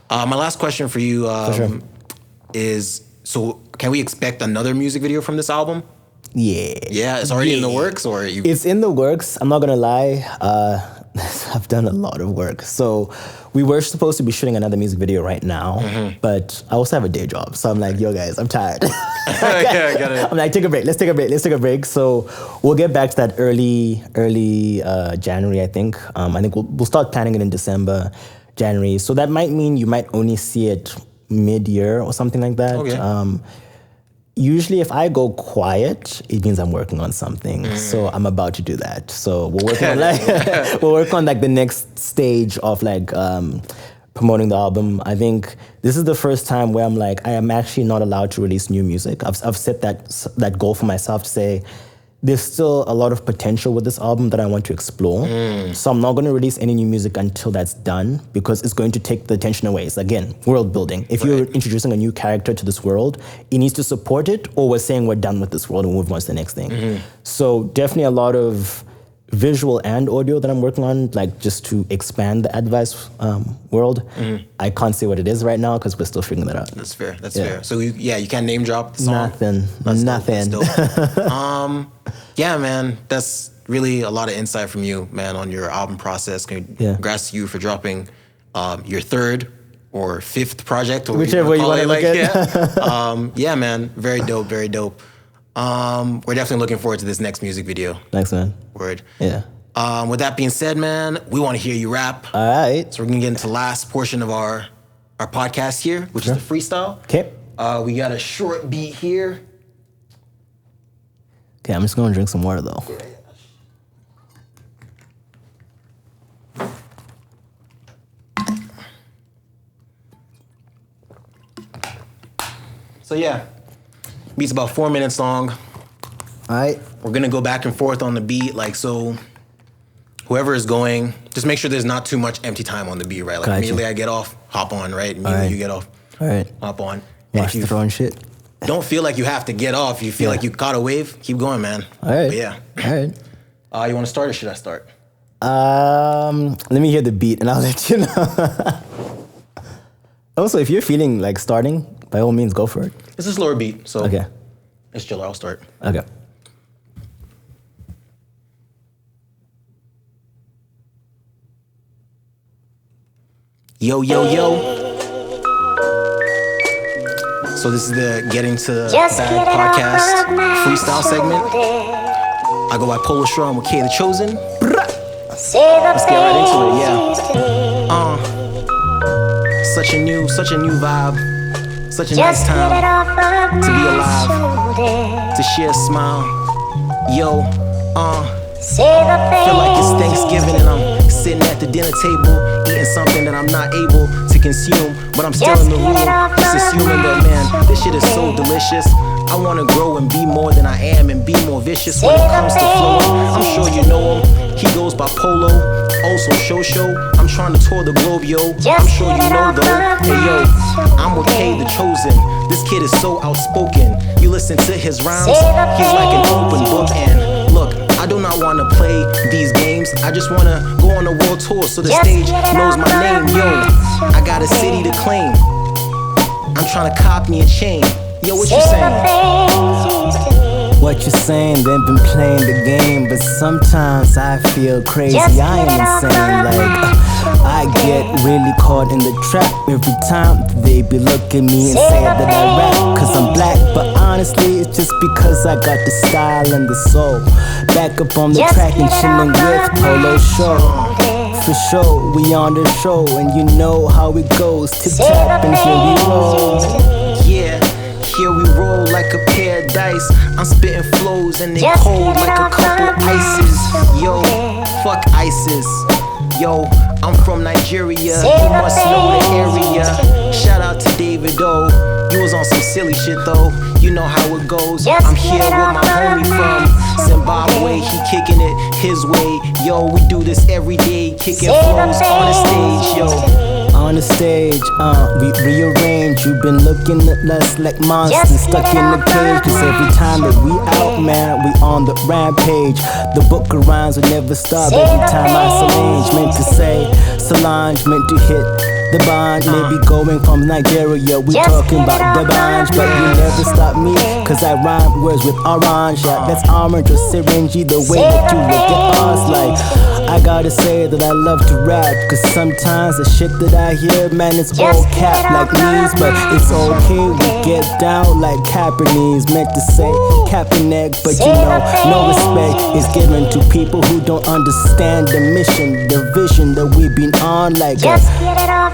My last question for you is: so can we expect another music video from this album? Yeah, it's already in the works, or you? It's in the works. I'm not gonna lie. I've done a lot of work. So we were supposed to be shooting another music video right now, but I also have a day job. So I'm like, yo guys, I'm tired. I'm like, take a break. Let's take a break. So we'll get back to that early January, I think. I think we'll start planning it in December, January. So that might mean you might only see it mid-year or something like that. Okay. Usually if I go quiet, it means I'm working on something. So I'm about to do that. So we're working on the next stage of like promoting the album. I think this is the first time where I'm like, I am actually not allowed to release new music. I've set that goal for myself to say, there's still a lot of potential with this album that I want to explore. So I'm not going to release any new music until that's done because it's going to take the attention away. It's, again, world building. If you're introducing a new character to this world, it needs to support it, or we're saying we're done with this world and move on to the next thing. So definitely a lot of visual and audio that I'm working on, like just to expand the advice world. I can't say what it is right now because we're still figuring that out. That's fair. That's fair. So you can't name drop the song? Nothing. That's dope. Yeah, man, that's really a lot of insight from you, man, on your album process. Congrats to you for dropping your third or fifth project, or whichever way you want to look at it. Yeah, man, very dope, very dope. We're definitely looking forward to this next music video. Thanks, man. Word. Yeah. With that being said, man, we want to hear you rap. All right. So we're gonna get into the last portion of our podcast here, which is the freestyle. Okay. We got a short beat here. Okay, I'm just gonna drink some water though. So yeah, beat's about 4 minutes long. All right. We're gonna go back and forth on the beat, like so. Whoever is going, just make sure there's not too much empty time on the beat, right? Like immediately I get off, hop on, right? Immediately you get off, hop on. Watch the throwing shit. Don't feel like you have to get off. You feel like you caught a wave, keep going, man. All right. But yeah. All right. You want to start or should I start? Let me hear the beat and I'll let you know. Also, if you're feeling like starting, by all means, go for it. It's a slower beat, so okay. It's chiller. I'll start. Okay. Yo, yo, yo. So this is the Getting to the Bag podcast freestyle segment. I go by Polo Sho. I'm with KTheChosen. Let's get right into it, yeah. Such a new vibe. Such a nice time to be alive. To share a smile. Yo, feel like it's Thanksgiving and I'm sitting at the dinner table eating something that I'm not able to consume, but I'm still in the room, just assuming that, man, this shit is so delicious. I wanna grow and be more than I am and be more vicious when it comes to flowing. I'm sure you know him, he goes by Polo, also Sho. I'm trying to tour the globe, yo, I'm sure you know though. Hey yo, I'm with KTheChosen, this kid is so outspoken. You listen to his rhymes, he's like an open book. And look, I do not wanna play these games, I just wanna go on a world tour so the stage knows my name. Yo, I got a city to claim, I'm trying to cop me a chain. Yo, what you saying? you're saying, they've been playing the game, but sometimes I feel crazy, I am insane. Like, I get really caught in the trap every time they be looking at me and say that I rap cause I'm black, but honestly it's just because I got the style and the soul. Back up on the track and chilling with Polo Sho. For sure, we on the show and you know how it goes. Tip tap and here we roll. Yeah, here we roll like a pair of dice. I'm spitting flows and they cold like a couple ices. Yo, fuck ISIS. Yo, I'm from Nigeria, you must know the area. Shout out to David O. You was on some silly shit though, you know how it goes. I'm here with my homie from Zimbabwe, he kicking it his way. Yo, we do this every day, kicking flows on the stage, yo. On the stage, we rearrange. You've been looking at us like monsters stuck in the cage. Cause every time that we out, man, we on the rampage. The book of rhymes will never stop every time I Solange. Meant to say, Solange meant to hit the bond. Maybe going from Nigeria, we talking about the bond. But you never stop me, cause I rhyme words with orange. Yeah, that's orange or syringe, the way that you look at us. Like, I gotta say that I love to rap, cause sometimes the shit that I hear, man, it's all cap like knees. But it's okay, we get down like Kaepernicks. Meant to say Kaepernick, but you know, no respect is given to people who don't understand the mission, the vision that we've been on. Like a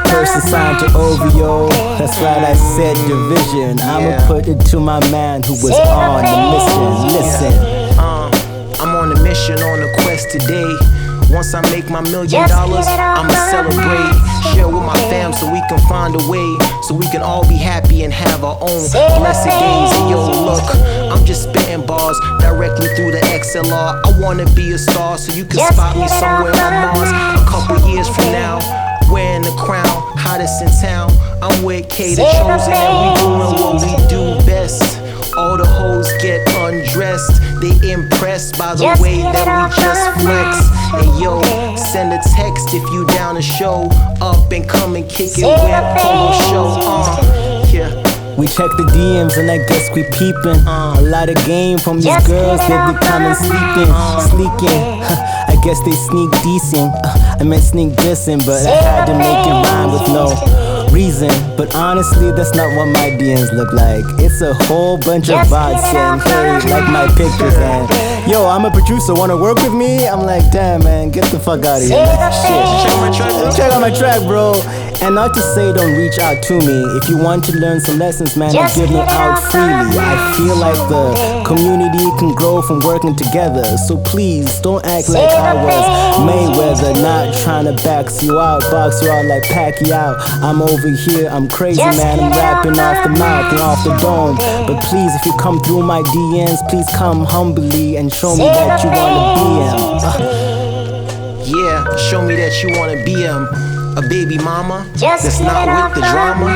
person signed to OVO, that's right, I said division. I'ma put it to my man who was on the mission. Listen, I'm on a mission, on a quest today. Once I make my $1 million, I'ma celebrate. Share with my fam so we can find a way, so we can all be happy and have our own blessed days. And yo, look, I'm just spitting bars directly through the XLR. I wanna be a star, so you can spot me somewhere on Mars. A couple years from now, wearing the crown, hottest in town. I'm with KTheChosen and we doing what we do best. All the hoes get undressed, they impressed by the way that we just flex. And yo, send a text if you down to show up and come and kick it with Polo Sho. Yeah. We check the DMs and I guess we peeping. A lot of game from these girls, they be coming sleeking. I guess they sneak decent. I meant sneak dissing, but I had to make it rhyme with no reason. But honestly, that's not what my DMs look like. It's a whole bunch of bots saying, hey, like my pictures and yo, I'm a producer, wanna work with me? I'm like, damn man, get the fuck out of here. Shit. Check out my track, bro. And not to say don't reach out to me. If you want to learn some lessons, man, I'll give them out freely. I feel like the community can grow from working together. So please, don't act like I was Mayweather, not trying to box you out like Pacquiao. I'm over here, I'm crazy, man, I'm rapping off the mouth and off the dome. But please, if you come through my DMs, please come humbly and show me that you wanna be him. Yeah, show me that you wanna be him. A baby mama that's not with the drama.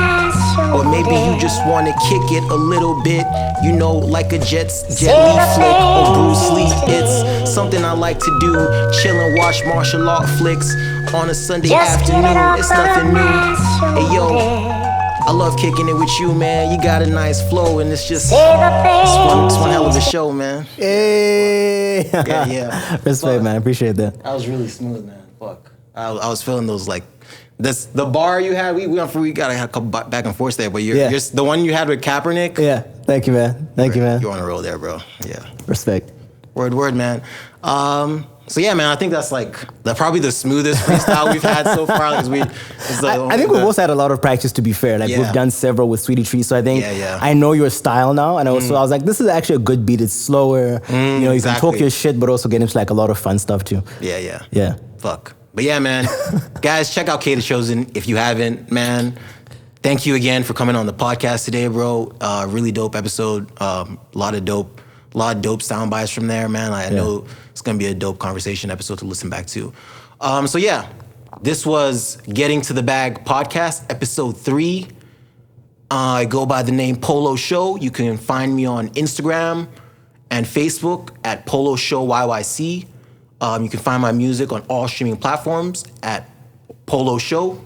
Or maybe you just wanna kick it a little bit, you know, like a Jet Li flick or Bruce Lee. It's something I like to do, chill and watch martial art flicks on a Sunday afternoon. It's nothing new. Hey yo, I love kicking it with you, man. You got a nice flow, and it's just it's one hell of a show, man. Hey. Yeah. Respect, man. I appreciate that. That was really smooth, man. Fuck. I was feeling those like. The bar you had, we got a couple back and forth there, but you're the one you had with Kaepernick. Yeah, thank you, man. Thank you, man. You're on a roll there, bro. Yeah. Respect. Word, man. So yeah, man, I think that's like probably the smoothest freestyle we've had so far. I think we've also had a lot of practice, to be fair. Like we've done several with Sweetie Tree, so I think I know your style now, and also I was like, this is actually a good beat. It's slower. You know, you can talk your shit, but also get into like a lot of fun stuff too. Yeah. Fuck. But yeah, man, guys, check out KTheChosen if you haven't, man. Thank you again for coming on the podcast today, bro. Really dope episode. A lot of dope sound bites from there, man. I know it's gonna be a dope conversation episode to listen back to. So yeah, this was Getting to the Bag podcast, episode 3. I go by the name Polo Sho. You can find me on Instagram and Facebook at Polo Sho YYC. You can find my music on all streaming platforms at Polo Sho.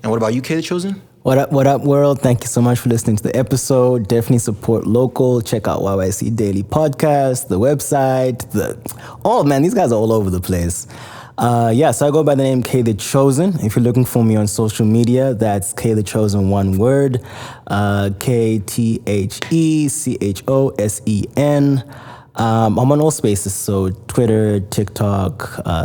And what about you, KTheChosen? What up, world? Thank you so much for listening to the episode. Definitely support local. Check out YYC Daily Podcast, the website. Oh, man, these guys are all over the place. So I go by the name KTheChosen. If you're looking for me on social media, that's KTheChosen, one word. KTheChosen. I'm on all spaces, so Twitter, TikTok,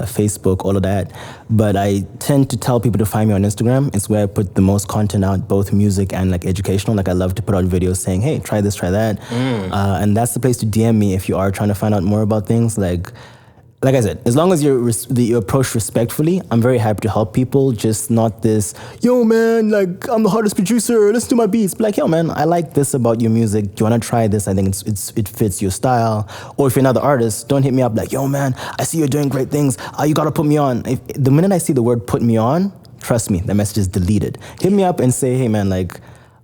Facebook, all of that. But I tend to tell people to find me on Instagram. It's where I put the most content out, both music and like educational. Like I love to put out videos saying, hey, try this, try that. And that's the place to DM me if you are trying to find out more about things. Like I said, as long as you approach respectfully, I'm very happy to help people. Just not this, yo man, like I'm the hardest producer, listen to my beats. But like, yo man, I like this about your music. Do you want to try this? I think it fits your style. Or if you're another artist, don't hit me up like, yo man, I see you're doing great things. You gotta put me on. The minute I see the word put me on, trust me, that message is deleted. Hit me up and say, hey man, like,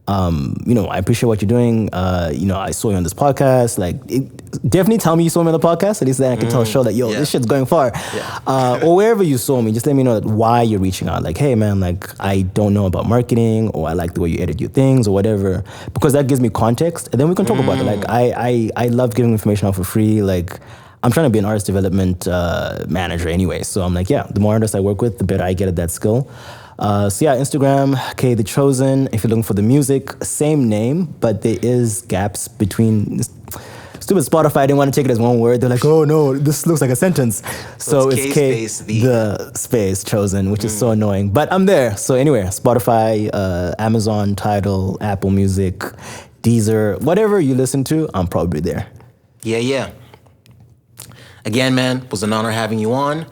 I appreciate what you're doing. I saw you on this podcast. Definitely tell me you saw me on the podcast. At least then I can tell a show that, this shit's going far. Yeah. Or wherever you saw me, just let me know why you're reaching out. Like, hey, man, like, I don't know about marketing, or I like the way you edit your things, or whatever. Because that gives me context, and then we can talk about it. Like, I love giving information out for free. Like, I'm trying to be an artist development manager anyway. So I'm like, the more artists I work with, the better I get at that skill. Instagram, KTheChosen. If you're looking for the music, same name, but there is gaps between. Stupid Spotify didn't want to take it as one word. They're like, oh no, this looks like a sentence. So it's K the space chosen, which is so annoying. But I'm there. So anyway, Spotify, Amazon, Tidal, Apple Music, Deezer, whatever you listen to, I'm probably there. Yeah. Again, man, it was an honor having you on.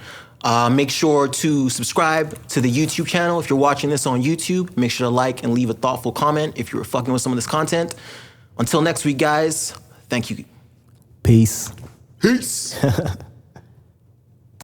Make sure to subscribe to the YouTube channel. If you're watching this on YouTube, make sure to like and leave a thoughtful comment if you're fucking with some of this content. Until next week, guys, thank you. Peace. Peace.